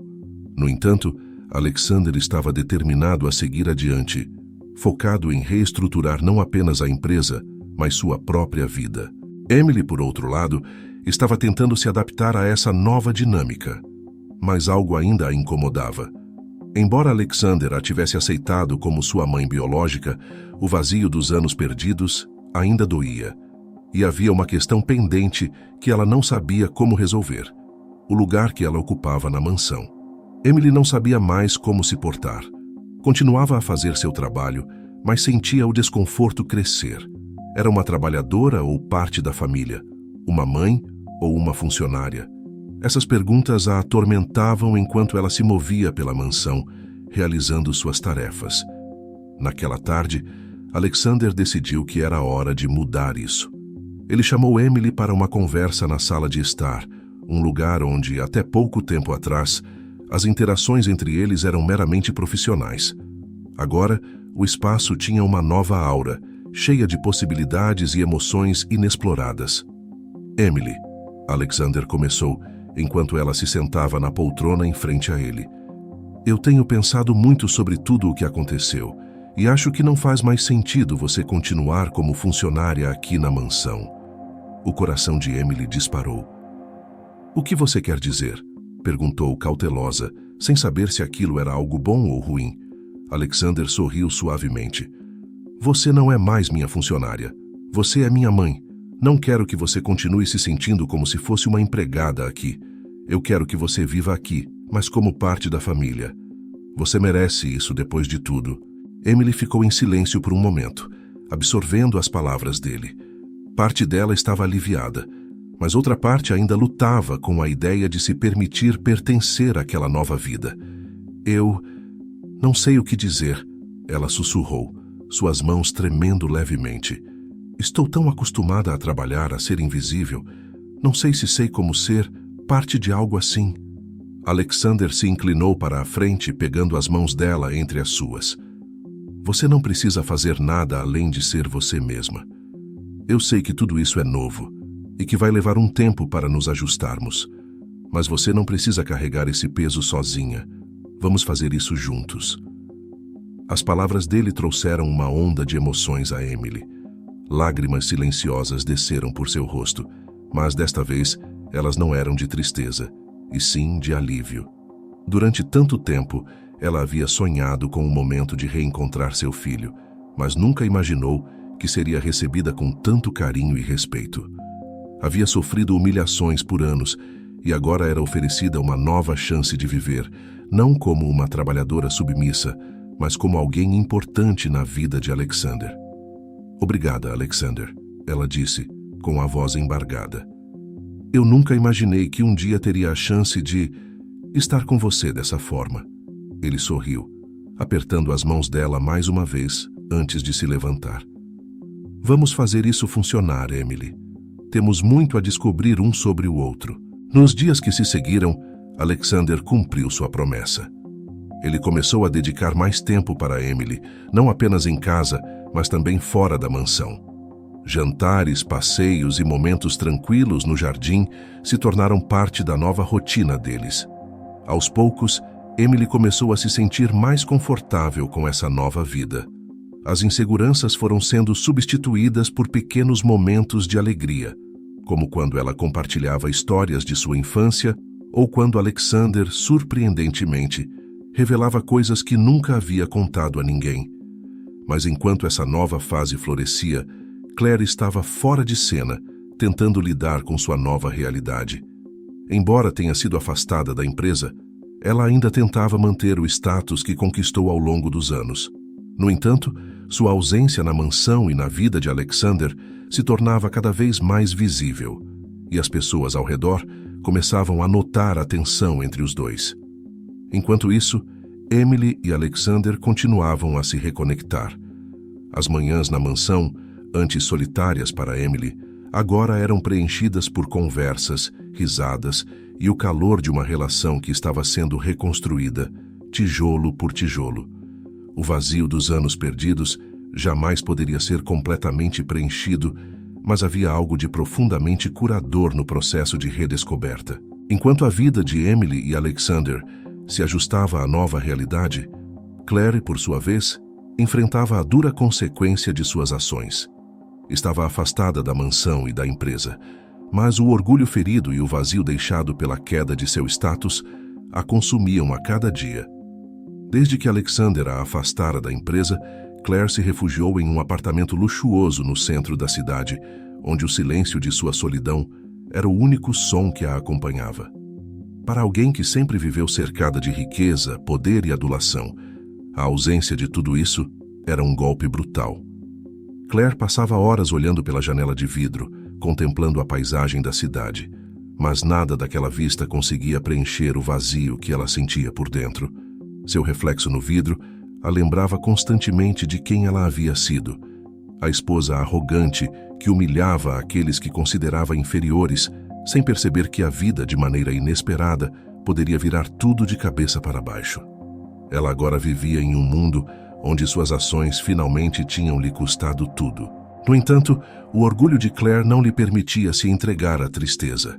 No entanto, Alexander estava determinado a seguir adiante, focado em reestruturar não apenas a empresa, mas sua própria vida. Emily, por outro lado, estava tentando se adaptar a essa nova dinâmica, mas algo ainda a incomodava. Embora Alexander a tivesse aceitado como sua mãe biológica, o vazio dos anos perdidos ainda doía, e havia uma questão pendente que ela não sabia como resolver: o lugar que ela ocupava na mansão. Emily não sabia mais como se portar. Continuava a fazer seu trabalho, mas sentia o desconforto crescer. Era uma trabalhadora ou parte da família? Uma mãe ou uma funcionária? Essas perguntas a atormentavam enquanto ela se movia pela mansão, realizando suas tarefas. Naquela tarde, Alexander decidiu que era hora de mudar isso. Ele chamou Emily para uma conversa na sala de estar, um lugar onde, até pouco tempo atrás, as interações entre eles eram meramente profissionais. Agora, o espaço tinha uma nova aura, cheia de possibilidades e emoções inexploradas. Emily, Alexander começou, enquanto ela se sentava na poltrona em frente a ele. Eu tenho pensado muito sobre tudo o que aconteceu, e acho que não faz mais sentido você continuar como funcionária aqui na mansão. O coração de Emily disparou. O que você quer dizer? Perguntou cautelosa, sem saber se aquilo era algo bom ou ruim. Alexander sorriu suavemente. Você não é mais minha funcionária. Você é minha mãe. Não quero que você continue se sentindo como se fosse uma empregada aqui. Eu quero que você viva aqui, mas como parte da família. Você merece isso depois de tudo. Emily ficou em silêncio por um momento, absorvendo as palavras dele. Parte dela estava aliviada, mas outra parte ainda lutava com a ideia de se permitir pertencer àquela nova vida. Eu não sei o que dizer, ela sussurrou, suas mãos tremendo levemente. Estou tão acostumada a trabalhar, a ser invisível. Não sei se sei como ser parte de algo assim. Alexander se inclinou para a frente, pegando as mãos dela entre as suas. Você não precisa fazer nada além de ser você mesma. Eu sei que tudo isso é novo e que vai levar um tempo para nos ajustarmos. Mas você não precisa carregar esse peso sozinha. Vamos fazer isso juntos. As palavras dele trouxeram uma onda de emoções a Emily. Lágrimas silenciosas desceram por seu rosto, mas desta vez elas não eram de tristeza, e sim de alívio. Durante tanto tempo, ela havia sonhado com o momento de reencontrar seu filho, mas nunca imaginou que seria recebida com tanto carinho e respeito. Havia sofrido humilhações por anos e agora era oferecida uma nova chance de viver, não como uma trabalhadora submissa, mas como alguém importante na vida de Alexander. Obrigada, Alexander, ela disse, com a voz embargada. Eu nunca imaginei que um dia teria a chance de estar com você dessa forma. Ele sorriu, apertando as mãos dela mais uma vez antes de se levantar. Vamos fazer isso funcionar, Emily. Temos muito a descobrir um sobre o outro. Nos dias que se seguiram, Alexander cumpriu sua promessa. Ele começou a dedicar mais tempo para Emily, não apenas em casa, mas também fora da mansão. Jantares, passeios e momentos tranquilos no jardim se tornaram parte da nova rotina deles. Aos poucos, Emily começou a se sentir mais confortável com essa nova vida. As inseguranças foram sendo substituídas por pequenos momentos de alegria, como quando ela compartilhava histórias de sua infância ou quando Alexander, surpreendentemente, revelava coisas que nunca havia contado a ninguém. Mas enquanto essa nova fase florescia, Claire estava fora de cena, tentando lidar com sua nova realidade. Embora tenha sido afastada da empresa, ela ainda tentava manter o status que conquistou ao longo dos anos. No entanto, sua ausência na mansão e na vida de Alexander se tornava cada vez mais visível, e as pessoas ao redor começavam a notar a tensão entre os dois. Enquanto isso, Emily e Alexander continuavam a se reconectar. As manhãs na mansão, antes solitárias para Emily, agora eram preenchidas por conversas, risadas e o calor de uma relação que estava sendo reconstruída, tijolo por tijolo. O vazio dos anos perdidos jamais poderia ser completamente preenchido, mas havia algo de profundamente curador no processo de redescoberta. Enquanto a vida de Emily e Alexander se ajustava à nova realidade, Claire, por sua vez, enfrentava a dura consequência de suas ações. Estava afastada da mansão e da empresa, mas o orgulho ferido e o vazio deixado pela queda de seu status a consumiam a cada dia. Desde que Alexander a afastara da empresa, Claire se refugiou em um apartamento luxuoso no centro da cidade, onde o silêncio de sua solidão era o único som que a acompanhava. Para alguém que sempre viveu cercada de riqueza, poder e adulação, a ausência de tudo isso era um golpe brutal. Claire passava horas olhando pela janela de vidro, contemplando a paisagem da cidade, mas nada daquela vista conseguia preencher o vazio que ela sentia por dentro. Seu reflexo no vidro a lembrava constantemente de quem ela havia sido, a esposa arrogante que humilhava aqueles que considerava inferiores, sem perceber que a vida, de maneira inesperada, poderia virar tudo de cabeça para baixo. Ela agora vivia em um mundo onde suas ações finalmente tinham lhe custado tudo. No entanto, o orgulho de Claire não lhe permitia se entregar à tristeza.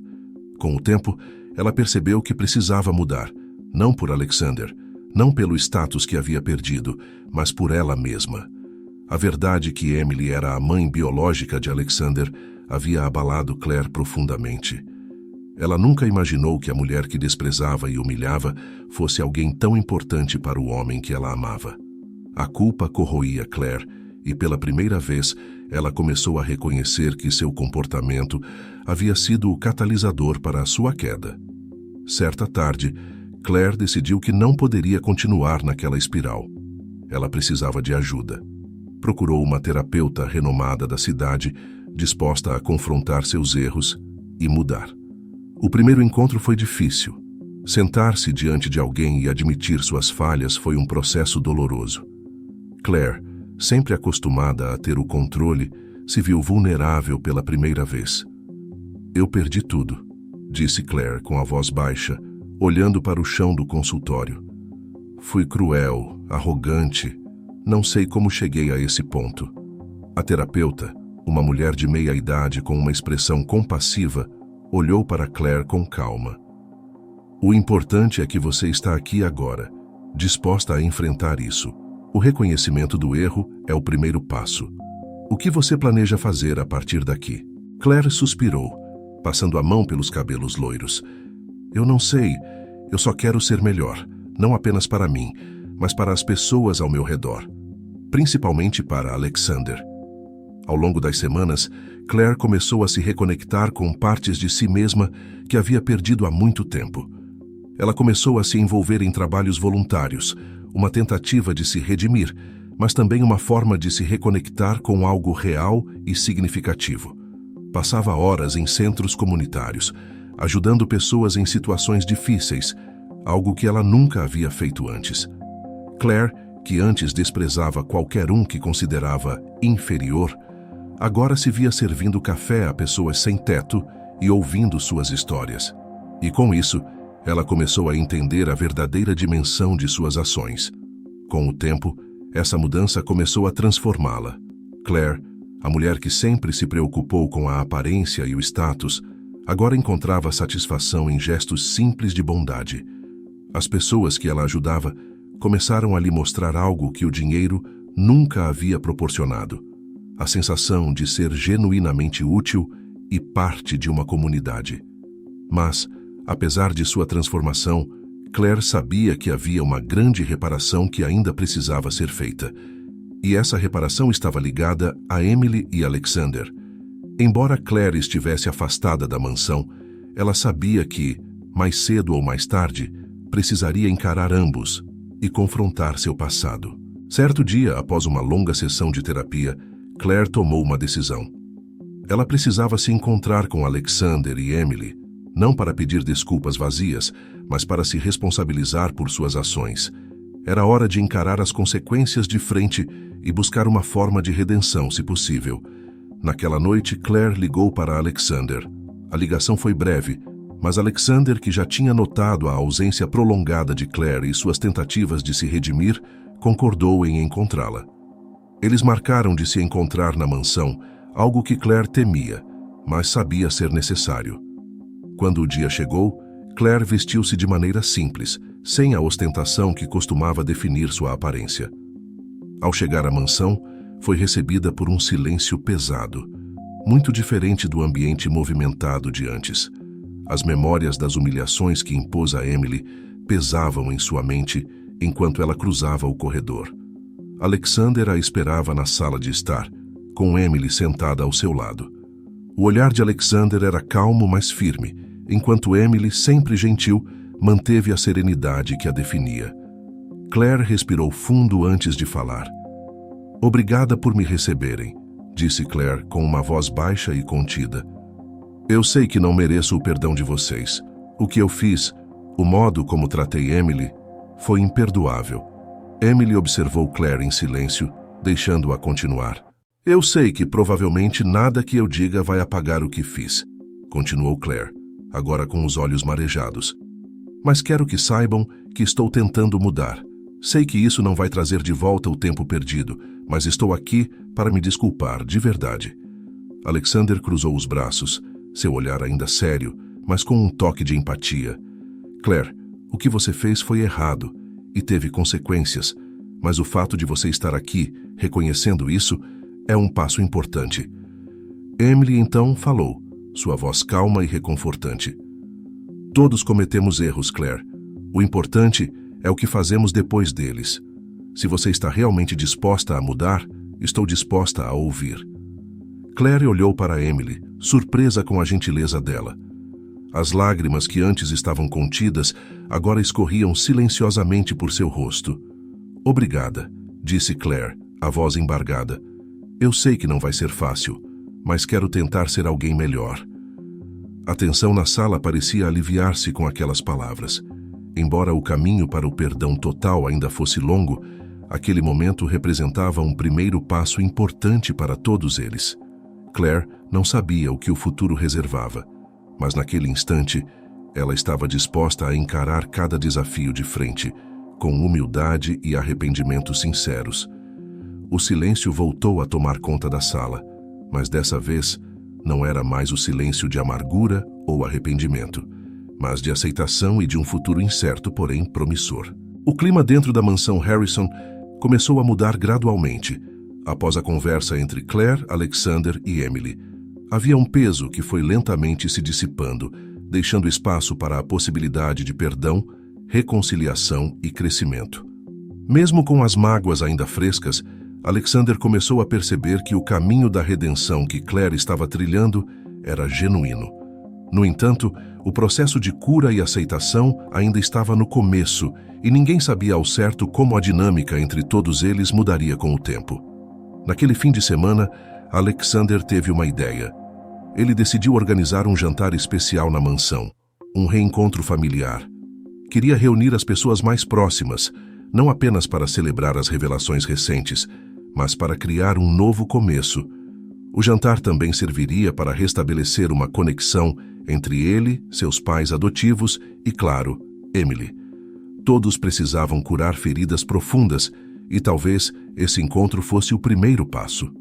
Com o tempo, ela percebeu que precisava mudar, não por Alexander, não pelo status que havia perdido, mas por ela mesma. A verdade que Emily era a mãe biológica de Alexander havia abalado Claire profundamente. Ela nunca imaginou que a mulher que desprezava e humilhava fosse alguém tão importante para o homem que ela amava. A culpa corroía Claire e, pela primeira vez, ela começou a reconhecer que seu comportamento havia sido o catalisador para a sua queda. Certa tarde, Claire decidiu que não poderia continuar naquela espiral. Ela precisava de ajuda. Procurou uma terapeuta renomada da cidade, disposta a confrontar seus erros e mudar. O primeiro encontro foi difícil. Sentar-se diante de alguém e admitir suas falhas foi um processo doloroso. Claire, sempre acostumada a ter o controle, se viu vulnerável pela primeira vez. "Eu perdi tudo", disse Claire com a voz baixa, olhando para o chão do consultório. "Fui cruel, arrogante, não sei como cheguei a esse ponto." A terapeuta, uma mulher de meia idade com uma expressão compassiva, olhou para Claire com calma. "O importante é que você está aqui agora, disposta a enfrentar isso. O reconhecimento do erro é o primeiro passo. O que você planeja fazer a partir daqui?" Claire suspirou, passando a mão pelos cabelos loiros. "Eu não sei, eu só quero ser melhor, não apenas para mim, mas para as pessoas ao meu redor, principalmente para Alexander." Ao longo das semanas, Claire começou a se reconectar com partes de si mesma que havia perdido há muito tempo. Ela começou a se envolver em trabalhos voluntários, uma tentativa de se redimir, mas também uma forma de se reconectar com algo real e significativo. Passava horas em centros comunitários, ajudando pessoas em situações difíceis, algo que ela nunca havia feito antes. Claire, que antes desprezava qualquer um que considerava inferior, agora se via servindo café a pessoas sem teto e ouvindo suas histórias. E com isso, ela começou a entender a verdadeira dimensão de suas ações. Com o tempo, essa mudança começou a transformá-la. Claire, a mulher que sempre se preocupou com a aparência e o status, agora encontrava satisfação em gestos simples de bondade. As pessoas que ela ajudava começaram a lhe mostrar algo que o dinheiro nunca havia proporcionado: a sensação de ser genuinamente útil e parte de uma comunidade. Mas, apesar de sua transformação, Claire sabia que havia uma grande reparação que ainda precisava ser feita. E essa reparação estava ligada a Emily e Alexander. Embora Claire estivesse afastada da mansão, ela sabia que, mais cedo ou mais tarde, precisaria encarar ambos e confrontar seu passado. Certo dia, após uma longa sessão de terapia, Claire tomou uma decisão. Ela precisava se encontrar com Alexander e Emily, não para pedir desculpas vazias, mas para se responsabilizar por suas ações. Era hora de encarar as consequências de frente e buscar uma forma de redenção, se possível. Naquela noite, Claire ligou para Alexander. A ligação foi breve, mas Alexander, que já tinha notado a ausência prolongada de Claire e suas tentativas de se redimir, concordou em encontrá-la. Eles marcaram de se encontrar na mansão, algo que Claire temia, mas sabia ser necessário. Quando o dia chegou, Claire vestiu-se de maneira simples, sem a ostentação que costumava definir sua aparência. Ao chegar à mansão, foi recebida por um silêncio pesado, muito diferente do ambiente movimentado de antes. As memórias das humilhações que impôs a Emily pesavam em sua mente enquanto ela cruzava o corredor. Alexander a esperava na sala de estar, com Emily sentada ao seu lado. O olhar de Alexander era calmo, mas firme, enquanto Emily, sempre gentil, manteve a serenidade que a definia. Claire respirou fundo antes de falar. "Obrigada por me receberem", disse Claire com uma voz baixa e contida. "Eu sei que não mereço o perdão de vocês. O que eu fiz, o modo como tratei Emily, foi imperdoável." Emily observou Claire em silêncio, deixando-a continuar. "Eu sei que provavelmente nada que eu diga vai apagar o que fiz", continuou Claire, agora com os olhos marejados. "Mas quero que saibam que estou tentando mudar. Sei que isso não vai trazer de volta o tempo perdido, mas estou aqui para me desculpar de verdade." Alexander cruzou os braços, seu olhar ainda sério, mas com um toque de empatia. "Claire, o que você fez foi errado e teve consequências, mas o fato de você estar aqui, reconhecendo isso, é um passo importante." Emily então falou, sua voz calma e reconfortante. "Todos cometemos erros, Claire. O importante é o que fazemos depois deles. Se você está realmente disposta a mudar, estou disposta a ouvir." Claire olhou para Emily, surpresa com a gentileza dela. As lágrimas que antes estavam contidas agora escorriam silenciosamente por seu rosto. "Obrigada", disse Claire, a voz embargada. "Eu sei que não vai ser fácil, mas quero tentar ser alguém melhor." A tensão na sala parecia aliviar-se com aquelas palavras. Embora o caminho para o perdão total ainda fosse longo, aquele momento representava um primeiro passo importante para todos eles. Claire não sabia o que o futuro reservava, mas naquele instante, ela estava disposta a encarar cada desafio de frente, com humildade e arrependimento sinceros. O silêncio voltou a tomar conta da sala, mas dessa vez não era mais o silêncio de amargura ou arrependimento, mas de aceitação e de um futuro incerto, porém promissor. O clima dentro da mansão Harrison começou a mudar gradualmente. Após a conversa entre Claire, Alexander e Emily, havia um peso que foi lentamente se dissipando, deixando espaço para a possibilidade de perdão, reconciliação e crescimento. Mesmo com as mágoas ainda frescas, Alexander começou a perceber que o caminho da redenção que Claire estava trilhando era genuíno. No entanto, o processo de cura e aceitação ainda estava no começo e ninguém sabia ao certo como a dinâmica entre todos eles mudaria com o tempo. Naquele fim de semana, Alexander teve uma ideia. Ele decidiu organizar um jantar especial na mansão, um reencontro familiar. Queria reunir as pessoas mais próximas, não apenas para celebrar as revelações recentes, mas para criar um novo começo. O jantar também serviria para restabelecer uma conexão entre ele, seus pais adotivos e, claro, Emily. Todos precisavam curar feridas profundas e talvez esse encontro fosse o primeiro passo.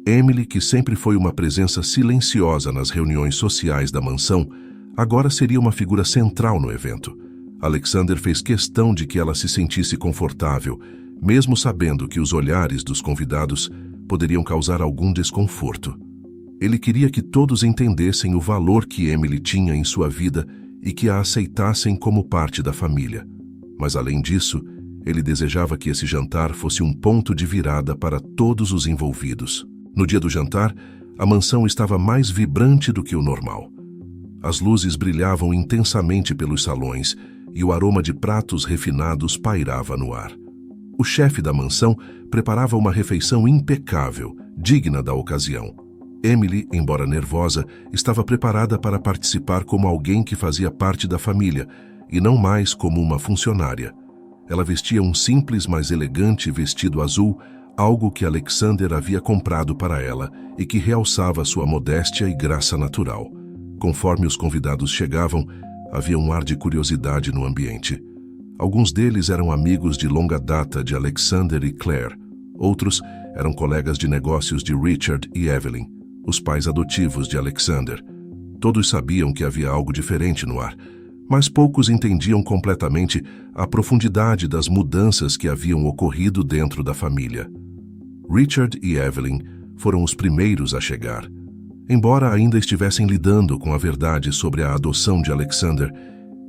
Emily, que sempre foi uma presença silenciosa nas reuniões sociais da mansão, agora seria uma figura central no evento. Alexander fez questão de que ela se sentisse confortável, mesmo sabendo que os olhares dos convidados poderiam causar algum desconforto. Ele queria que todos entendessem o valor que Emily tinha em sua vida e que a aceitassem como parte da família. Mas, além disso, ele desejava que esse jantar fosse um ponto de virada para todos os envolvidos. No dia do jantar, a mansão estava mais vibrante do que o normal. As luzes brilhavam intensamente pelos salões e o aroma de pratos refinados pairava no ar. O chefe da mansão preparava uma refeição impecável, digna da ocasião. Emily, embora nervosa, estava preparada para participar como alguém que fazia parte da família e não mais como uma funcionária. Ela vestia um simples, mas elegante vestido azul, algo que Alexander havia comprado para ela e que realçava sua modéstia e graça natural. Conforme os convidados chegavam, havia um ar de curiosidade no ambiente. Alguns deles eram amigos de longa data de Alexander e Claire. Outros eram colegas de negócios de Richard e Evelyn, os pais adotivos de Alexander. Todos sabiam que havia algo diferente no ar, mas poucos entendiam completamente a profundidade das mudanças que haviam ocorrido dentro da família. Richard e Evelyn foram os primeiros a chegar. Embora ainda estivessem lidando com a verdade sobre a adoção de Alexander,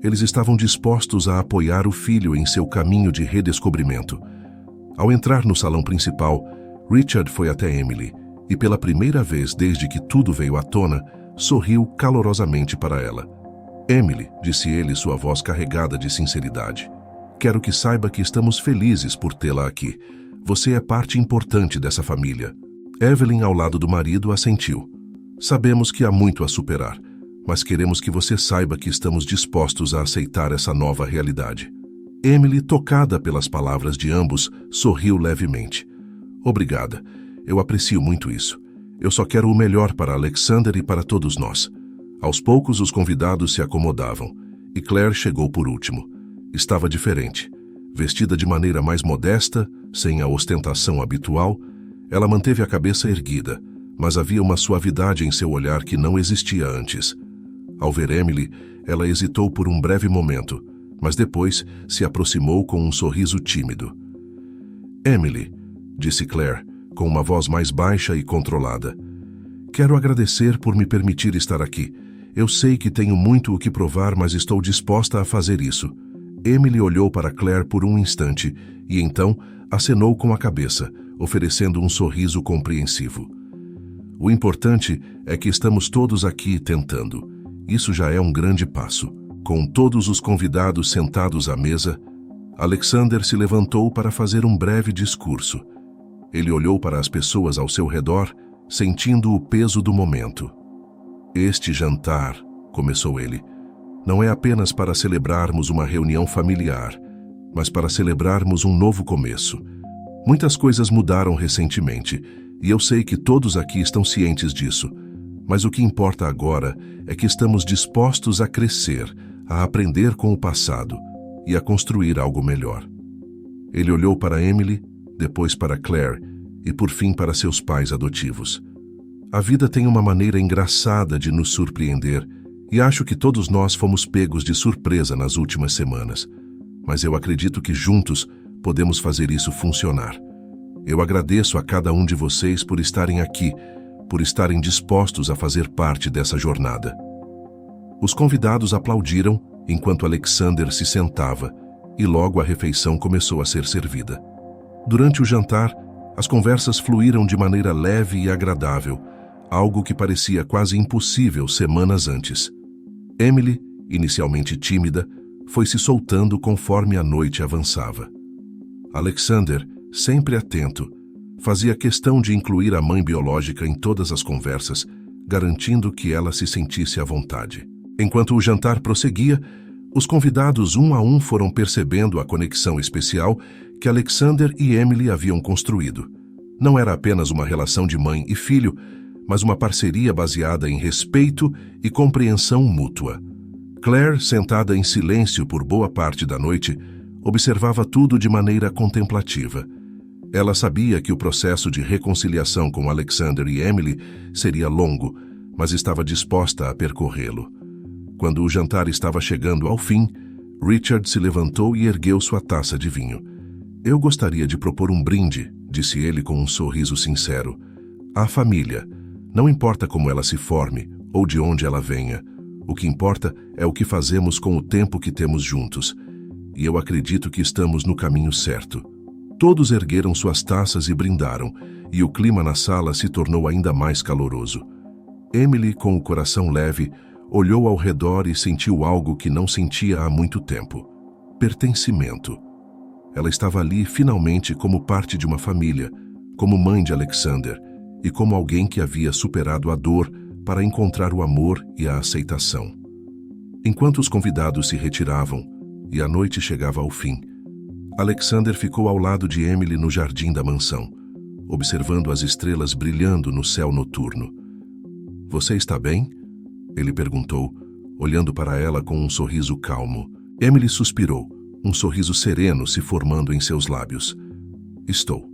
eles estavam dispostos a apoiar o filho em seu caminho de redescobrimento. Ao entrar no salão principal, Richard foi até Emily e, pela primeira vez desde que tudo veio à tona, sorriu calorosamente para ela. "Emily", disse ele, sua voz carregada de sinceridade, "quero que saiba que estamos felizes por tê-la aqui. Você é parte importante dessa família." Evelyn, ao lado do marido, assentiu. "Sabemos que há muito a superar, mas queremos que você saiba que estamos dispostos a aceitar essa nova realidade." Emily, tocada pelas palavras de ambos, sorriu levemente. "Obrigada. Eu aprecio muito isso. Eu só quero o melhor para Alexander e para todos nós." Aos poucos, os convidados se acomodavam, e Claire chegou por último. Estava diferente. Vestida de maneira mais modesta, sem a ostentação habitual, ela manteve a cabeça erguida, mas havia uma suavidade em seu olhar que não existia antes. Ao ver Emily, ela hesitou por um breve momento, mas depois se aproximou com um sorriso tímido. "Emily", disse Claire, com uma voz mais baixa e controlada, "quero agradecer por me permitir estar aqui. Eu sei que tenho muito o que provar, mas estou disposta a fazer isso." Emily olhou para Claire por um instante e então acenou com a cabeça, oferecendo um sorriso compreensivo. "O importante é que estamos todos aqui tentando, Isso já é um grande passo. Com todos os convidados sentados à mesa, Alexander se levantou para fazer um breve discurso. Ele olhou para as pessoas ao seu redor, sentindo o peso do momento. Este jantar, começou ele, não é apenas para celebrarmos uma reunião familiar, mas para celebrarmos um novo começo. Muitas coisas mudaram recentemente, e eu sei que todos aqui estão cientes disso. Mas o que importa agora é que estamos dispostos a crescer, a aprender com o passado e a construir algo melhor. Ele olhou para Emily, depois para Claire e por fim para seus pais adotivos. A vida tem uma maneira engraçada de nos surpreender e acho que todos nós fomos pegos de surpresa nas últimas semanas. Mas eu acredito que juntos podemos fazer isso funcionar. Eu agradeço a cada um de vocês por estarem aqui, por estarem dispostos a fazer parte dessa jornada. Os convidados aplaudiram enquanto Alexander se sentava e logo a refeição começou a ser servida. Durante o jantar, as conversas fluíram de maneira leve e agradável, algo que parecia quase impossível semanas antes. Emily, inicialmente tímida, foi se soltando conforme a noite avançava. Alexander, sempre atento, fazia questão de incluir a mãe biológica em todas as conversas, garantindo que ela se sentisse à vontade. Enquanto o jantar prosseguia, os convidados um a um foram percebendo a conexão especial que Alexander e Emily haviam construído. Não era apenas uma relação de mãe e filho, mas uma parceria baseada em respeito e compreensão mútua. Claire, sentada em silêncio por boa parte da noite, observava tudo de maneira contemplativa. Ela sabia que o processo de reconciliação com Alexander e Emily seria longo, mas estava disposta a percorrê-lo. Quando o jantar estava chegando ao fim, Richard se levantou e ergueu sua taça de vinho. Eu gostaria de propor um brinde, disse ele com um sorriso sincero. À família. Não importa como ela se forme ou de onde ela venha. O que importa é o que fazemos com o tempo que temos juntos. E eu acredito que estamos no caminho certo. Todos ergueram suas taças e brindaram, e o clima na sala se tornou ainda mais caloroso. Emily, com o coração leve, olhou ao redor e sentiu algo que não sentia há muito tempo. Pertencimento. Ela estava ali finalmente como parte de uma família, como mãe de Alexander, e como alguém que havia superado a dor para encontrar o amor e a aceitação. Enquanto os convidados se retiravam e a noite chegava ao fim, Alexander ficou ao lado de Emily no jardim da mansão, observando as estrelas brilhando no céu noturno. "Você está bem?" ele perguntou, olhando para ela com um sorriso calmo. Emily suspirou, um sorriso sereno se formando em seus lábios. "Estou.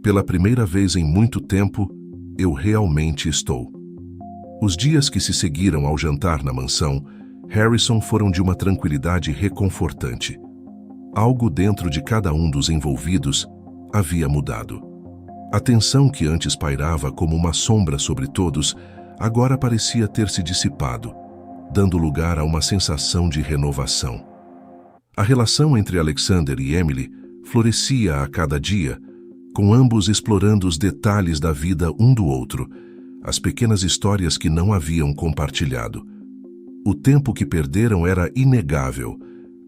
Pela primeira vez em muito tempo, eu realmente estou." Os dias que se seguiram ao jantar na mansão, Harrison foram de uma tranquilidade reconfortante. Algo dentro de cada um dos envolvidos havia mudado. A tensão que antes pairava como uma sombra sobre todos, agora parecia ter se dissipado, dando lugar a uma sensação de renovação. A relação entre Alexander e Emily florescia a cada dia, com ambos explorando os detalhes da vida um do outro, as pequenas histórias que não haviam compartilhado. O tempo que perderam era inegável,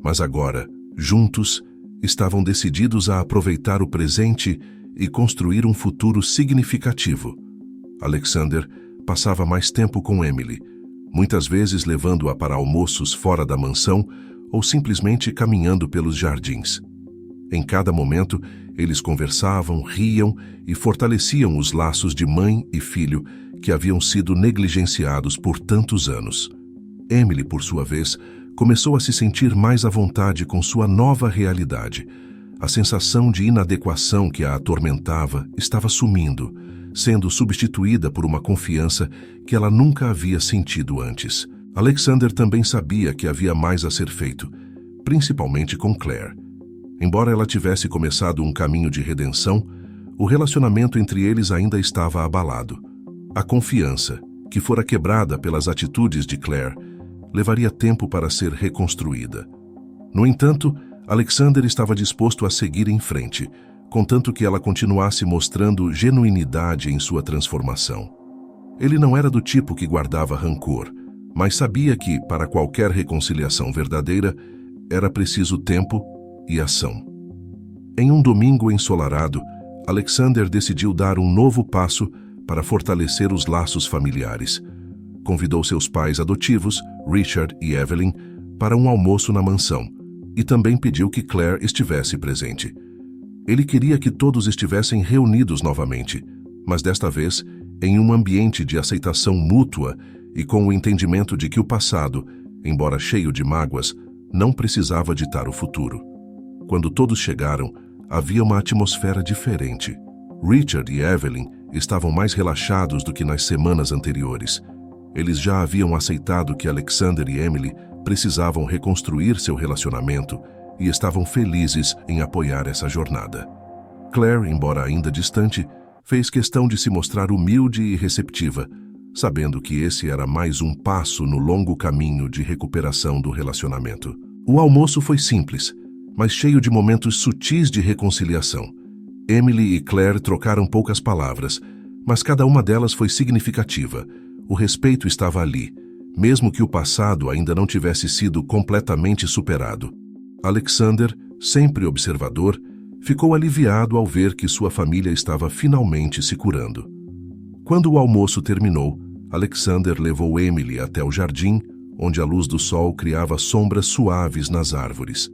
mas agora, juntos, estavam decididos a aproveitar o presente e construir um futuro significativo. Alexander passava mais tempo com Emily, muitas vezes levando-a para almoços fora da mansão ou simplesmente caminhando pelos jardins. Em cada momento, eles conversavam, riam e fortaleciam os laços de mãe e filho que haviam sido negligenciados por tantos anos. Emily, por sua vez, começou a se sentir mais à vontade com sua nova realidade. A sensação de inadequação que a atormentava estava sumindo, sendo substituída por uma confiança que ela nunca havia sentido antes. Alexander também sabia que havia mais a ser feito, principalmente com Claire. Embora ela tivesse começado um caminho de redenção, o relacionamento entre eles ainda estava abalado. A confiança, que fora quebrada pelas atitudes de Claire, levaria tempo para ser reconstruída. No entanto, Alexander estava disposto a seguir em frente, contanto que ela continuasse mostrando genuinidade em sua transformação. Ele não era do tipo que guardava rancor, mas sabia que, para qualquer reconciliação verdadeira, era preciso tempo e ação. Em um domingo ensolarado, Alexander decidiu dar um novo passo para fortalecer os laços familiares. Convidou seus pais adotivos, Richard e Evelyn, para um almoço na mansão e também pediu que Claire estivesse presente. Ele queria que todos estivessem reunidos novamente, mas desta vez em um ambiente de aceitação mútua e com o entendimento de que o passado, embora cheio de mágoas, não precisava ditar o futuro. Quando todos chegaram, havia uma atmosfera diferente. Richard e Evelyn estavam mais relaxados do que nas semanas anteriores. Eles já haviam aceitado que Alexander e Emily precisavam reconstruir seu relacionamento e estavam felizes em apoiar essa jornada. Claire, embora ainda distante, fez questão de se mostrar humilde e receptiva, sabendo que esse era mais um passo no longo caminho de recuperação do relacionamento. O almoço foi simples, mas cheio de momentos sutis de reconciliação. Emily e Claire trocaram poucas palavras, mas cada uma delas foi significativa. O respeito estava ali, mesmo que o passado ainda não tivesse sido completamente superado. Alexander, sempre observador, ficou aliviado ao ver que sua família estava finalmente se curando. Quando o almoço terminou, Alexander levou Emily até o jardim, onde a luz do sol criava sombras suaves nas árvores.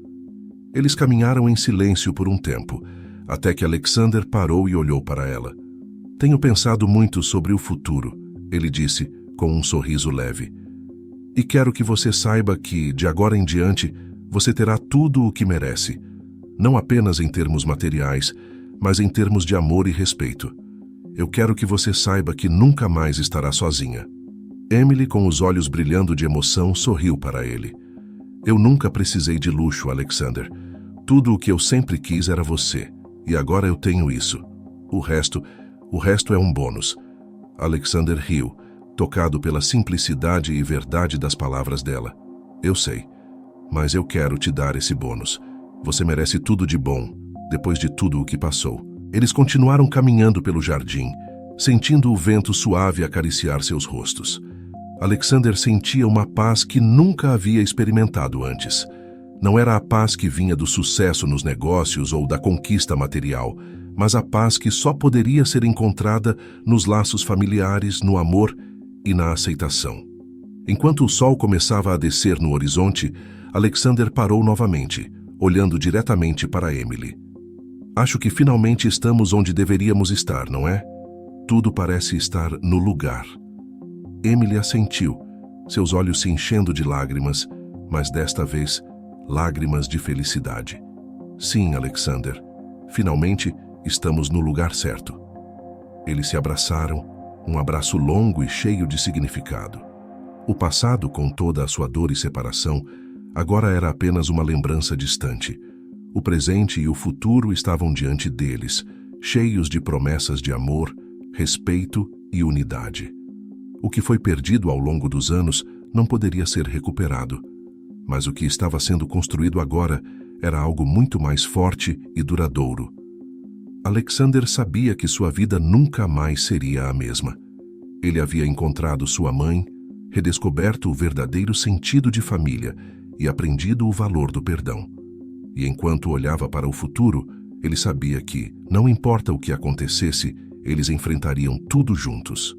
Eles caminharam em silêncio por um tempo, até que Alexander parou e olhou para ela. "Tenho pensado muito sobre o futuro", ele disse, com um sorriso leve. "E quero que você saiba que, de agora em diante, você terá tudo o que merece. Não apenas em termos materiais, mas em termos de amor e respeito. Eu quero que você saiba que nunca mais estará sozinha." Emily, com os olhos brilhando de emoção, sorriu para ele. "Eu nunca precisei de luxo, Alexander. Tudo o que eu sempre quis era você, e agora eu tenho isso. O resto é um bônus." Alexander riu, tocado pela simplicidade e verdade das palavras dela. "Eu sei, mas eu quero te dar esse bônus. Você merece tudo de bom, depois de tudo o que passou." Eles continuaram caminhando pelo jardim, sentindo o vento suave acariciar seus rostos. Alexander sentia uma paz que nunca havia experimentado antes. Não era a paz que vinha do sucesso nos negócios ou da conquista material, mas a paz que só poderia ser encontrada nos laços familiares, no amor e na aceitação. Enquanto o sol começava a descer no horizonte, Alexander parou novamente, olhando diretamente para Emily. "Acho que finalmente estamos onde deveríamos estar, não é? Tudo parece estar no lugar." Emily assentiu, seus olhos se enchendo de lágrimas, mas desta vez, lágrimas de felicidade. "Sim, Alexander, finalmente estamos no lugar certo." Eles se abraçaram, um abraço longo e cheio de significado. O passado, com toda a sua dor e separação, agora era apenas uma lembrança distante. O presente e o futuro estavam diante deles, cheios de promessas de amor, respeito e unidade. O que foi perdido ao longo dos anos não poderia ser recuperado, mas o que estava sendo construído agora era algo muito mais forte e duradouro. Alexander sabia que sua vida nunca mais seria a mesma. Ele havia encontrado sua mãe, redescoberto o verdadeiro sentido de família e aprendido o valor do perdão. E enquanto olhava para o futuro, ele sabia que, não importa o que acontecesse, eles enfrentariam tudo juntos.